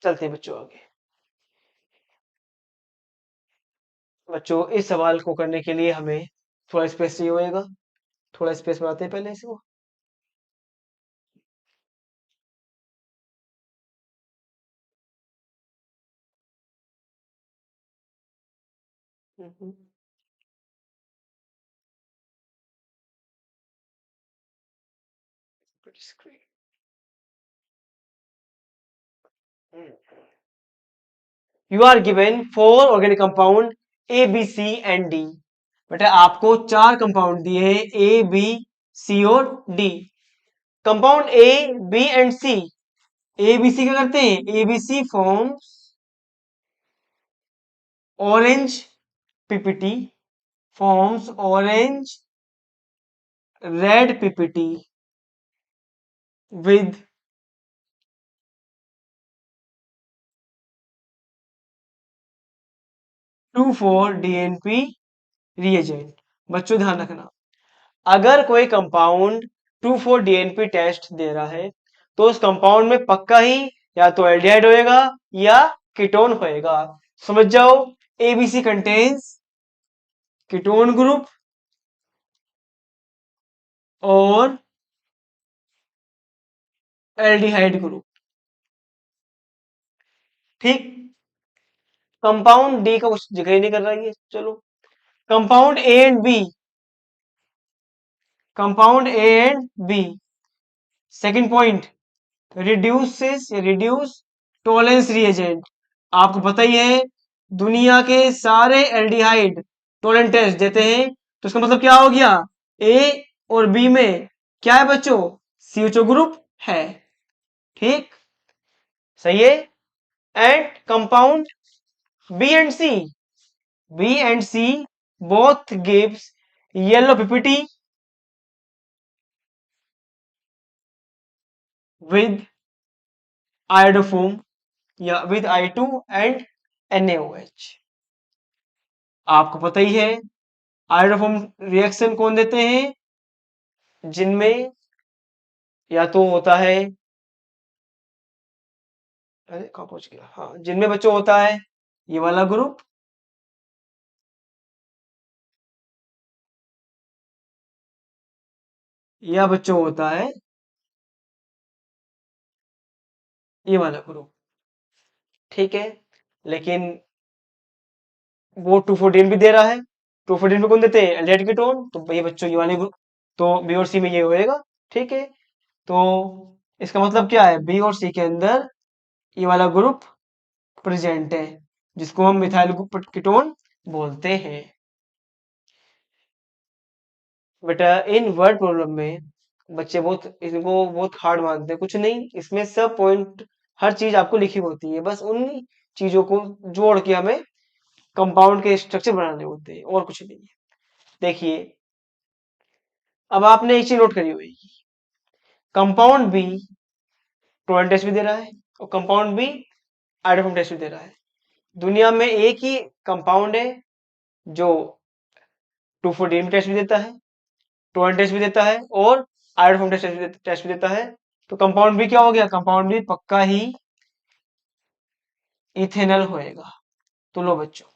चलते हैं बच्चों आगे। बच्चों इस सवाल को करने के लिए हमें थोड़ा स्पेस चाहिए होगा। थोड़ा स्पेस बनाते हैं पहले इसको। हम्म, screen। You are given 4 organic compound A, B, C and D। बेटा आपको 4 कंपाउंड दिए हैं A, B, C और D। Compound A, B and C, A, B, C क्या करते हैं? A, B, C forms orange PPT, forms orange red PPT with 2,4-DNP reagent. बच्चों ध्यान रखना, अगर कोई कंपाउंड 2,4-DNP टेस्ट दे रहा है तो उस कंपाउंड में पक्का ही या तो एल्डिहाइड होएगा या कीटोन होएगा। समझ जाओ, ABC कंटेन्स कीटोन ग्रुप और एल्डिहाइड ग्रुप। ठीक, कंपाउंड डी का कुछ जिक्र ही नहीं कर रहा है ये। चलो compound A and B, compound A and B second point, reduce Tollens reagent. आपको पता ही है दुनिया के सारे एल्डिहाइड टॉलेंट टेस्ट देते हैं, तो इसका मतलब क्या हो गया? ए और बी में क्या है बच्चों? CHO ग्रुप है। ठीक, सही है। And compound B and C, B and C both gives yellow PPT with iodoform या with I2 and NaOH। आपको पता ही है आयोडोफॉर्म रिएक्शन कौन देते हैं? जिनमें या तो होता है, अरे कहाँ पहुंच गया, हाँ, जिनमें बच्चों होता है ये वाला ग्रुप या बच्चों होता है ये वाला ग्रुप। ठीक है, लेकिन वो 2,4-डीन भी दे रहा है। 2,4-डीन में कौन देते हैं? एल्डिहाइड कीटोन, तो ये बच्चों ये वाले ग्रुप, तो बी और सी में ये होएगा। ठीक है, तो इसका मतलब क्या है? बी और सी के अंदर ये वाला ग्रुप प्रेजेंट है, जिसको हम मिथाइल कीटोन बोलते हैं। बेटा इन वर्ड प्रॉब्लम में बच्चे बहुत इनको बहुत हार्ड मानते हैं। कुछ नहीं, इसमें सब पॉइंट हर चीज आपको लिखी होती है, बस उन चीजों को जोड़ के हमें कंपाउंड के स्ट्रक्चर बनाने होते हैं, और कुछ नहीं है। देखिए, अब आपने एक चीज नोट करी होगी, कंपाउंड बी टोरेंट टेस्ट भी दे रहा है और कंपाउंड बी आइडोफॉर्म टेस्ट भी दे रहा है। दुनिया में एक ही कंपाउंड है जो 2,4-डीन टेस्ट भी देता है, टोरेंट टेस्ट भी देता है और आयोडोफॉर्म टेस्ट भी देता है। तो कंपाउंड बी क्या हो गया? कंपाउंड बी पक्का ही इथेनॉल होएगा। तो लो बच्चों,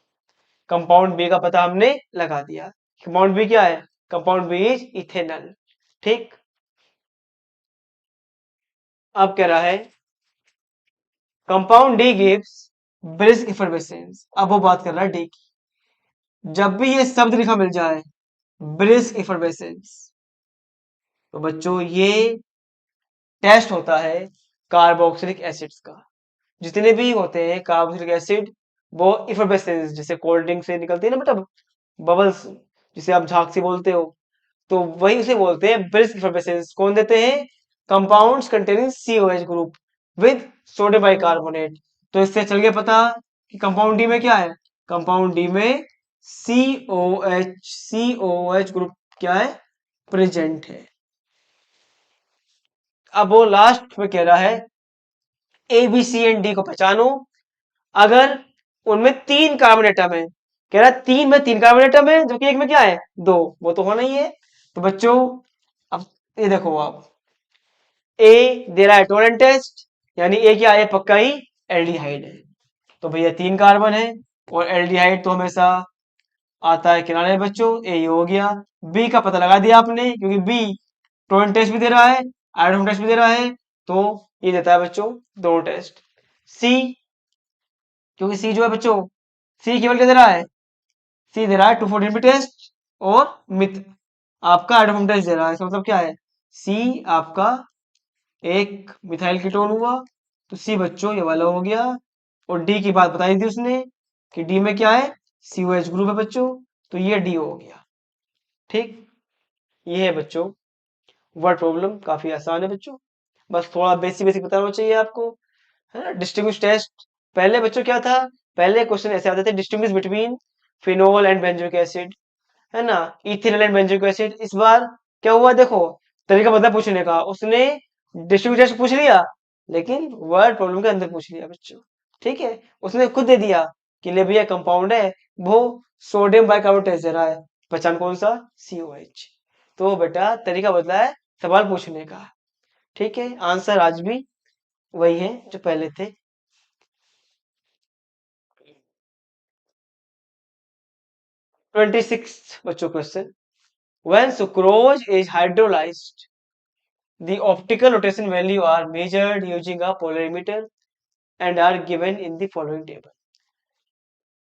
कंपाउंड बी का पता हमने लगा दिया। कंपाउंड बी क्या है? Compound B is ethanol. ठीक, अब कह रहा है compound D gives brisk effervescence. अब वो बात कर रहा है डी की। जब भी ये शब्द लिखा मिल जाए ब्रिस्क इफरवेसेंस, तो बच्चों ये टेस्ट होता है कार्बोक्सिलिक एसिड्स का। जितने भी होते हैं कार्बोक्सिलिक एसिड वो इफरवेसेंस, जैसे कोल्ड ड्रिंक से निकलती है ना बेटा बबल्स, जिसे आप झाग से बोलते हो, तो वही उसे बोलते हैं ब्रिस्क इफरवेसेंस। कौन देते हैं? Compounds containing COH group with sodium bicarbonate. तो इससे चल गया पता कि कंपाउंड डी में क्या है। कंपाउंड डी में COH ग्रुप क्या है? प्रेजेंट है। अब वो लास्ट में कह रहा है A B C and D को पहचानो अगर उनमें 3 कार्बन एटम है। कह रहा है 3 में 3 कार्बन एटम है, जो कि एक में क्या है? 2। वो तो होना ही है। तो बच्चों अब ये देखो आप, ए दे रहा है टोरेंट टेस्ट, यानी ए क्या है? पक्का ही एल्डिहाइड है। तो भैया 3 कार्बन है, और एल्डिहाइड तो हमेशा आता है किनारे बच्चों। ए हो गया। बी का पता लगा दिया आपने, क्योंकि बी टोरेंट टेस्ट भी दे रहा है, आयोडीन टेस्ट भी दे रहा है, तो ये देता है बच्चों दोनों टेस्ट। सी, क्योंकि सी जो है बच्चों, सी केवल क्या दे रहा है? सी दे रहा है 2,4-DP टेस्ट और मिथ आपका आइडोफॉर्म टेस्ट दे रहा है। इसका मतलब क्या है? सी आपका एक मिथाइल कीटोन हुआ, तो सी बच्चों ये वाला हो गया। और डी की बात बताई थी उसने कि डी में क्या है? COH ग्रुप है बच्चों, तो ये डी हो गया। ठीक, ये है बच्चों वर्ड प्रॉब्लम। काफी आसान है बच्चों, बस थोड़ा बेसिक बेसिक बताना चाहिए आपको, है ना। डिस्टिंग्विश टेस्ट, पहले बच्चों क्या था? पहले क्वेश्चन ऐसे आते थे, distinguish between phenol and benzoic acid, है ना, इथेनॉल एंड बेंजोइक एसिड। इस बार क्या हुआ देखो, तरीका बदला पूछने का। उसने डिस्ट्रीब्यूट टेस्ट पूछ लिया, लेकिन वर्ड प्रॉब्लम के अंदर पूछ लिया बच्चों। ठीक है, उसने खुद दे दिया कि ले भैया कंपाउंड है वो सोडियम बाइकार्बोनेट टेस्ट दे रहा है, पहचान कौन सा? COH। तो बेटा तरीका बदला है सवाल पूछने का। ठीक है, आंसर आज भी वही है जो पहले थे। 26 बच्चों question, when sucrose is hydrolyzed the optical rotation value are measured using a polarimeter and are given in the following table।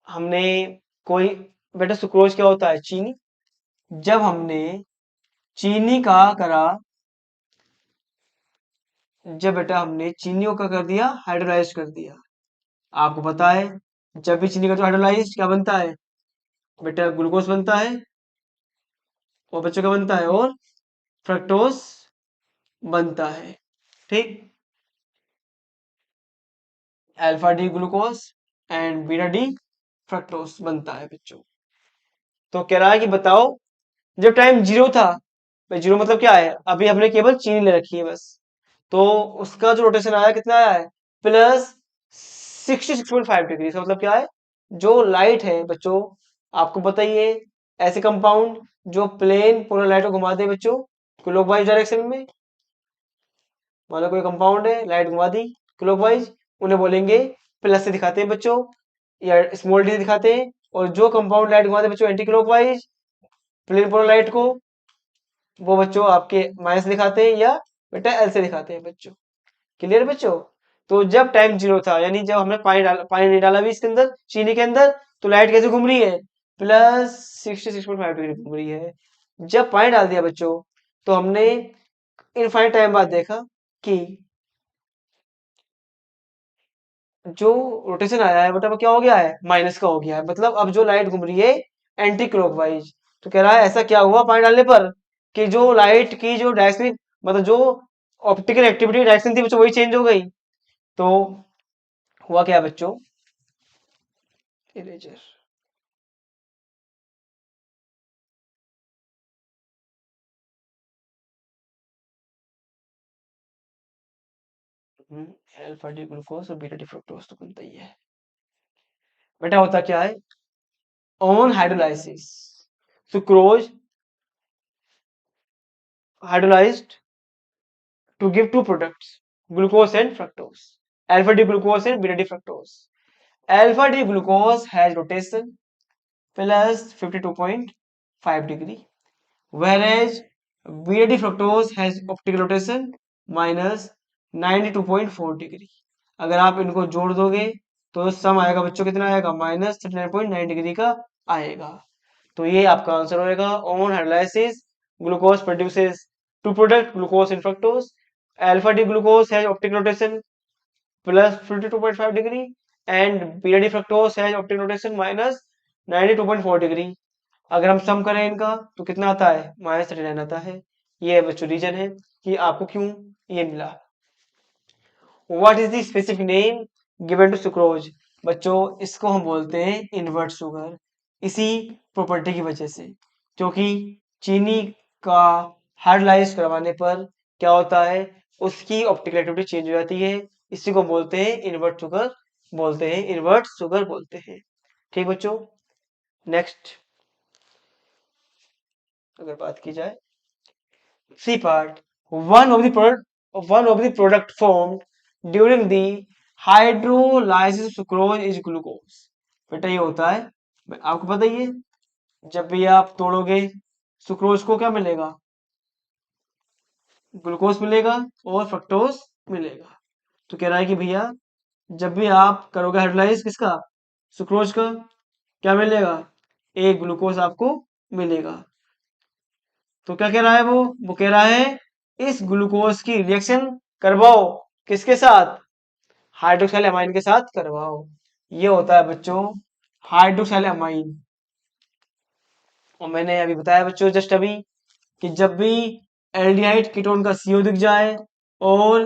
हमने कोई, बेटा सुक्रोज क्या होता है? चीनी। जब हमने चीनी का करा, जब बेटा हमने चीनियों का कर दिया हाइड्रोलाइज कर दिया, आपको पता है जब भी चीनी का तो हाइड्रोलाइज क्या बनता है बेटा? ग्लूकोज बनता है। और बच्चों क्या बनता है? और फ्रक्टोज बनता है। ठीक, alpha D glucose and beta D fructose बनता है बच्चों। तो कह रहा है कि बताओ जब टाइम 0 था, भाई 0 मतलब क्या है? अभी हमने केवल चीनी ले रखी है बस, तो उसका जो रोटेशन आया कितना आया है? Plus 66.5 degree. इसका मतलब क्या है? जो लाइट है बच्चों, आपको बताइए ऐसे कंपाउंड जो प्लेन पोलर लाइट को घुमा दे बच्चों क्लॉकवाइज डायरेक्शन में, मान लो कोई कंपाउंड है, लाइट घुमा दी क्लॉकवाइज, उन्हें बोलेंगे प्लस से दिखाते हैं बच्चों, या स्मॉल डी से दिखाते हैं। और जो कंपाउंड लाइट घुमा दे बच्चों anti clockwise plane polar light को, वो बच्चों आपके माइनस दिखाते हैं या बेटा एल से दिखाते हैं बच्चों। क्लियर बच्चों? तो जब टाइम 0 था, यानी जब हमने पानी नहीं डाला भी इसके अंदर चीनी के अंदर, तो लाइट कैसे घूम रही है? प्लस 66.5 डिग्री घूम रही है। जब पानी डाल दिया बच्चों, तो हमने इनफाइनाइट टाइम बाद देखा कि जो रोटेशन आया है बेटा वो क्या हो गया है? माइनस का हो गया है। मतलब अब जो लाइट घूम रही है एंटी क्लॉकवाइज। तो कह रहा है ऐसा क्या हुआ पानी डालने पर कि जो लाइट की जो डायरेक्शन, मतलब जो ऑप्टिकल एक्टिविटी डायरेक्शन थी बच्चों वही चेंज हो गई। तो हुआ क्या बच्चों? इरेजर। अल्फा डी ग्लूकोज और बीटा डी फ्रुक्टोज तो बनता ही है। बेटा होता क्या है? On hydrolysis sucrose hydrolysed to give two products, glucose and fructose. Alpha D glucose and beta D fructose. Alpha D glucose has rotation plus 52.5 degree, whereas beta D fructose has optical rotation minus 92.4 degree. अगर आप इनको जोड़ दोगे तो सम आएगा बच्चों कितना आएगा? माइनस 39.9 डिग्री का आएगा। तो ये आपका आंसर होएगा। On hydrolysis glucose produces two product glucose and fructose. Alpha D glucose has optic rotation plus 52.5 degree and बीआरडी fructose has optic rotation minus 92.4 degree. अगर हम सम करें इनका तो कितना आता है, -39 आता है। ये बच्चों रीजन है कि आपको क्यों ये मिला। What is the specific name given to sucrose? बच्चों इसको हम बोलते हैं इनवर्ट शुगर, इसी प्रॉपर्टी की वजह से, क्योंकि चीनी का हाइड्रोलाइज करवाने पर क्या होता है, उसकी ऑप्टिकल एक्टिविटी चेंज हो जाती है। इसी को बोलते हैं इनवर्ट शुगर, बोलते हैं इनवर्ट शुगर बोलते हैं। ठीक बच्चों, नेक्स्ट अगर बात की जाए C part, one of the product formed during the hydrolysis sucrose is glucose. बेटा ये होता है, आपको पता ही है, जब भी आप तोड़ोगे सुक्रोज को क्या मिलेगा, ग्लूकोज मिलेगा और फ्रक्टोज मिलेगा। तो कह रहा है कि भैया जब भी आप करोगे हाइड्रोलाइज किसका, सुक्रोज का, क्या मिलेगा, एक ग्लूकोज आपको मिलेगा। तो क्या कह रहा है वो कह रहा है इस ग्लूकोज की रिएक्शन करवाओ किसके साथ, हाइड्रोक्साइल अमाइन के साथ करवाओ। ये होता है बच्चों हाइड्रोक्साइल अमाइन। और मैंने अभी बताया बच्चों जस्ट अभी कि जब भी एल्डिहाइड कीटोन का सीओ दिख जाए और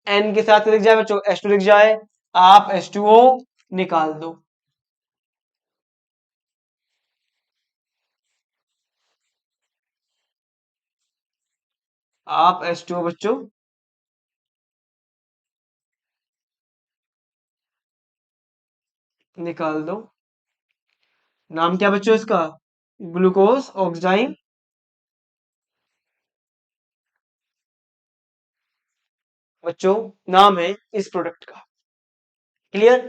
एन के साथ दिख जाए बच्चों H2 दिख जाए, आप H2O निकाल दो। आप H2O बच्चों निकाल दो। नाम क्या बच्चों इसका, ग्लूकोज ऑक्साइड बच्चों नाम है इस प्रोडक्ट का। क्लियर।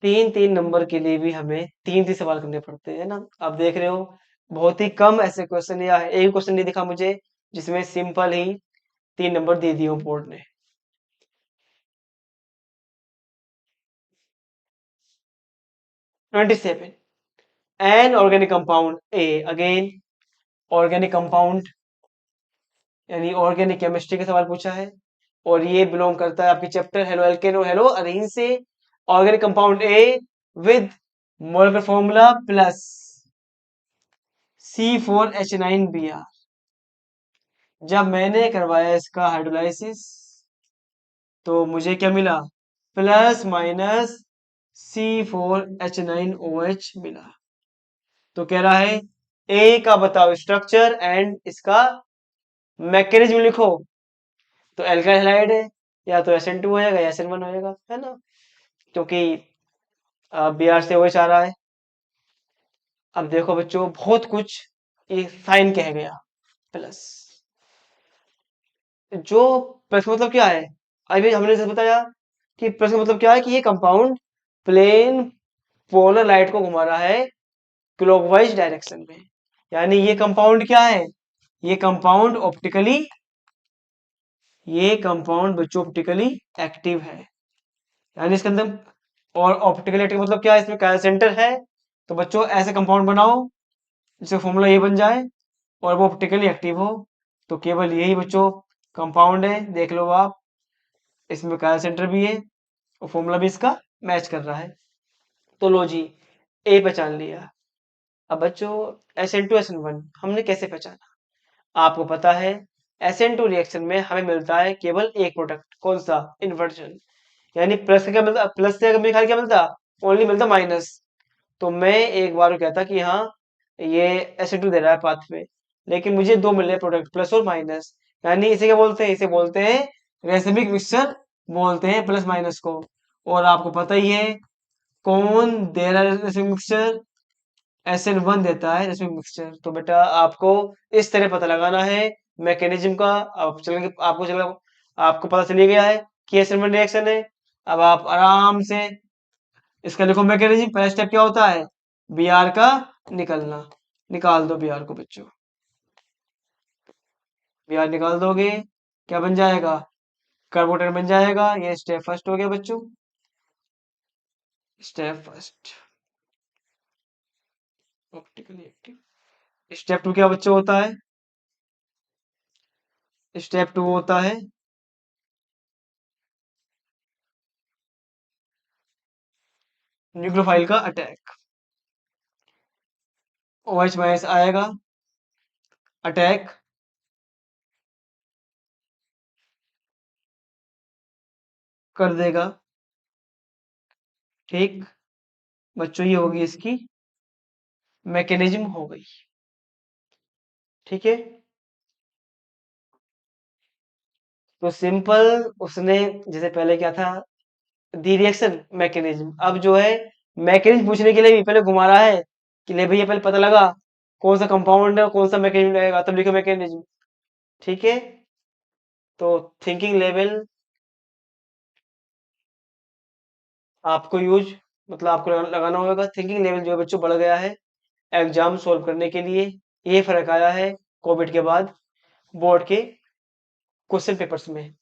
तीन तीन नंबर के लिए भी हमें तीन तीन सवाल करने पड़ते हैं ना। आप देख रहे हो बहुत ही कम ऐसे क्वेश्चन, या एक क्वेश्चन नहीं दिखा मुझे जिसमें सिंपल ही 3 नंबर दे दिए हो बोर्ड ने। 27, an organic compound A, again organic compound यानी ऑर्गेनिक केमिस्ट्री का सवाल पूछा है, और ये बिलोंग करता है आपके चैप्टर हेलो एल्केन और हेलो अरेन से। Organic compound A with molecular formula plus C4H9Br। जब मैंने करवाया इसका हाइड्रोलाइसिस तो मुझे क्या मिला, प्लस माइनस C4H9OH मिला। तो कह रहा है ए का बताओ स्ट्रक्चर एंड इसका मैकेनिज्म लिखो। तो एल्काइल हैलाइड है, या तो SN2 हो जाएगा या SN1 हो जाएगा, है ना, क्योंकि Br से OH आ रहा है। अब देखो बच्चों बहुत कुछ ये साइन कह गया प्लस, जो प्लस मतलब क्या है, अभी हमने जैसे बताया कि प्लस मतलब क्या है कि ये कंपाउंड प्लेन पोलर लाइट को घुमा रहा है क्लॉकवाइज डायरेक्शन में। यानी ये कंपाउंड क्या है, ये कंपाउंड ऑप्टिकली, ये कंपाउंड बच्चों ऑप्टिकली एक्टिव है। यानी इसके अंदर, और ऑप्टिकली एक्टिव मतलब क्या है, इसमें काया सेंटर है। तो बच्चों ऐसे कंपाउंड बनाओ जिसका फॉर्मूला ये बन जाए और वो ऑप्टिकली एक्टिव हो। तो केवल यही बच्चों कंपाउंड है, देख लो आप, इसमें काया सेंटर भी है और फॉर्मूला भी इसका मैच कर रहा है। तो लो जी, ए पहचान लिया। अब बच्चों SN2 SN1 हमने कैसे पहचाना, आपको पता है SN2 रिएक्शन में हमें मिलता है केवल एक प्रोडक्ट, कौन सा, इन्वर्जन। यानी प्लस का क्या मिलता, प्लस से अगर मेरे ख्याल क्या मिलता, ओनली मिलता माइनस। तो मैं एक बार कहता कि हाँ ये SN2 दे रहा है पाथ में, लेकिन मुझे दो मिले प्रोडक्ट प्लस और माइनस। यानी इसे क्या बोलते हैं, इसे बोलते हैं रेसिमिक मिक्सचर, बोलते हैं प्लस माइनस को। और आपको पता ही है कौन दे रहा है रेसिमिक मिक्सचर, SN1 देता है रेसिमिक मिक्सचर। तो बेटा आपको इस तरह पता लगाना है मैकेनिज्म का। अब आपको पता चली गया है कि SN1 रिएक्शन है। अब आप आराम से इसका लिखो मैकेनिज्म। पहला स्टेप क्या होता है, Br का निकलना। निकाल दो Br को बच्चों, Br निकाल दोगे क्या बन जाएगा, कार्बोनेट बन जाएगा। ये स्टेप फर्स्ट हो गया बच्चों, step first optically active. Step two क्या बच्चों होता है, स्टेप टू होता है न्यूक्लियोफाइल का अटैक। OH माइनस आएगा, अटैक कर देगा। ठीक बच्चों, ये होगी इसकी मैकेनिज्म हो गई। ठीक है, तो सिंपल उसने जैसे पहले क्या था, दी रिएक्शन मैकेनिज्म, अब जो है मैकेनिज्म पूछने के लिए भी पहले घुमा रहा है कि ले भैया पहले पता लगा कौन सा कंपाउंड है और कौन सा मैकेनिज्म लगेगा, तब लिखो मैकेनिज्म। ठीक है, तो थिंकिंग लेवल आपको यूज मतलब आपको लगाना होगा। थिंकिंग लेवल जो है बच्चों बढ़ गया है एग्जाम सॉल्व करने के लिए। ये फर्क आया है कोविड के बाद बोर्ड के क्वेश्चन पेपर्स में।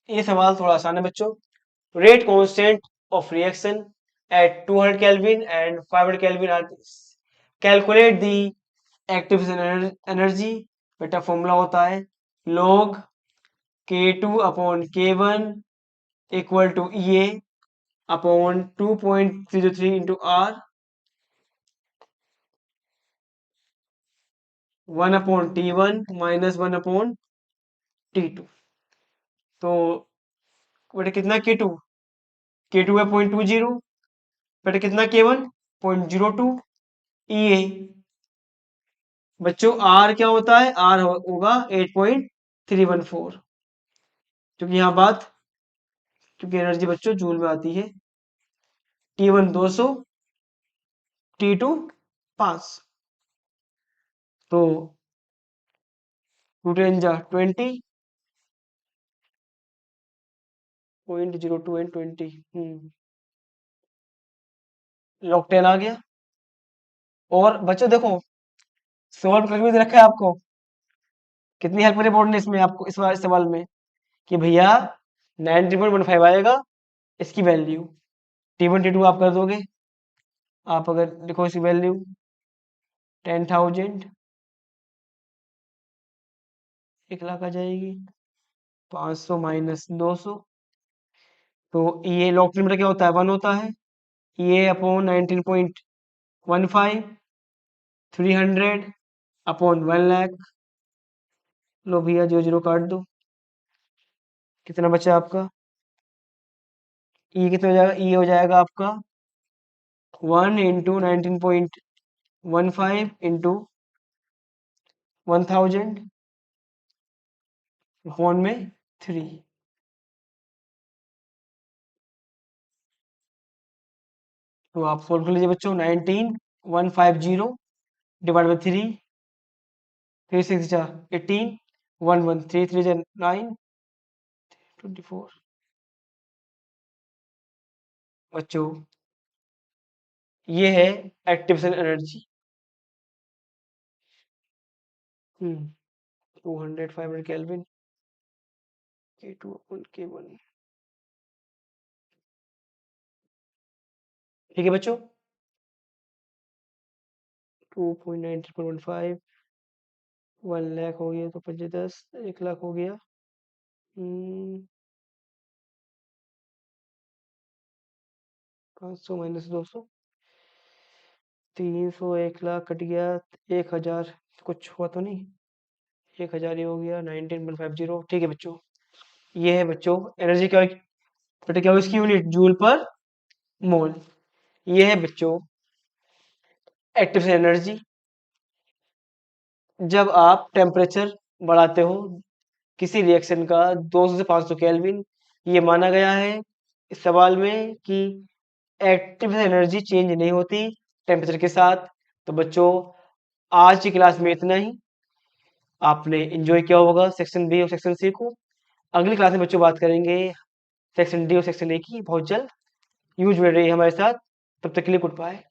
ये सवाल थोड़ा आसान है बच्चों। Rate constant of reaction at 200 kelvin and 500 kelvin are calculate the active energy. बेटा फॉर्मूला होता है log K2 upon K1 equal to EA upon 2.03 into R 1 upon T1 minus 1 upon T2। तो बेटा कितना K2, K2 है 0.20, बेटा कितना K1 0.02 EA। बच्चों R क्या होता है, R होगा 8.314, क्योंकि यहाँ बात, क्योंकि एनर्जी बच्चों जूल में आती है। T1 200, T2 5, तो 2 10 जा 20 0.02 एंड 20 log 10 आ गया। और बच्चों देखो सवाल करके भी दे रखा है आपको, कितनी हेल्प करी बोर्ड ने इसमें आपको इस सवाल में कि भैया 90.15 आएगा इसकी वैल्यू। T1 T2 आप कर दोगे, आप अगर लिखो इसकी वैल्यू 10,000 1 लाख आ जाएगी, 500 माइनस 200, तो ये लॉग लिमिट क्या होता है 1 होता है, ये अपॉन 19.15 300 अपॉन 1 लाख। लो भैया 0 0 काट दो, कितना बचा आपका, ये कितना हो जाएगा, ये हो जाएगा आपका 1 इंटू 19.15 इंटू 1000 अपॉन में 3। तो आप सोल्व कर लीजिए बच्चों, 19150 डिवाइड बाई 3, 3 6 जा 18, 1 1 3 3 जा 9, 24। बच्चों ये है activation energy. 200 500 kelvin K2 upon K1। ठीक है बच्चों, 2.9315 1 लाख हो गया, तो 5 10 1 लाख हो गया। 500 माइनस 200, 300, 1 लाख कट गया, 1000 कुछ हुआ तो नहीं, 1000 ही हो गया, 19.50। ठीक है बच्चों, ये है बच्चों एनर्जी क्या, बेटा क्या हो इसकी यूनिट, जूल पर मोल। ये है बच्चों एक्टिव एनर्जी। जब आप टेम्परेचर बढ़ाते हो किसी रिएक्शन का 200 से 500 केल्विन, ये माना गया है इस सवाल में कि एक्टिव एनर्जी चेंज नहीं होती टेम्परेचर के साथ। तो बच्चों आज की क्लास में इतना ही, आपने एंजॉय किया होगा सेक्शन बी और सेक्शन सी को। अगली क्लास में बच्चों बात करेंगे सेक्शन डी और सेक्शन ए की बहुत जल्द। यूज में रही हमारे साथ, तब तक के लिए गुड बाय।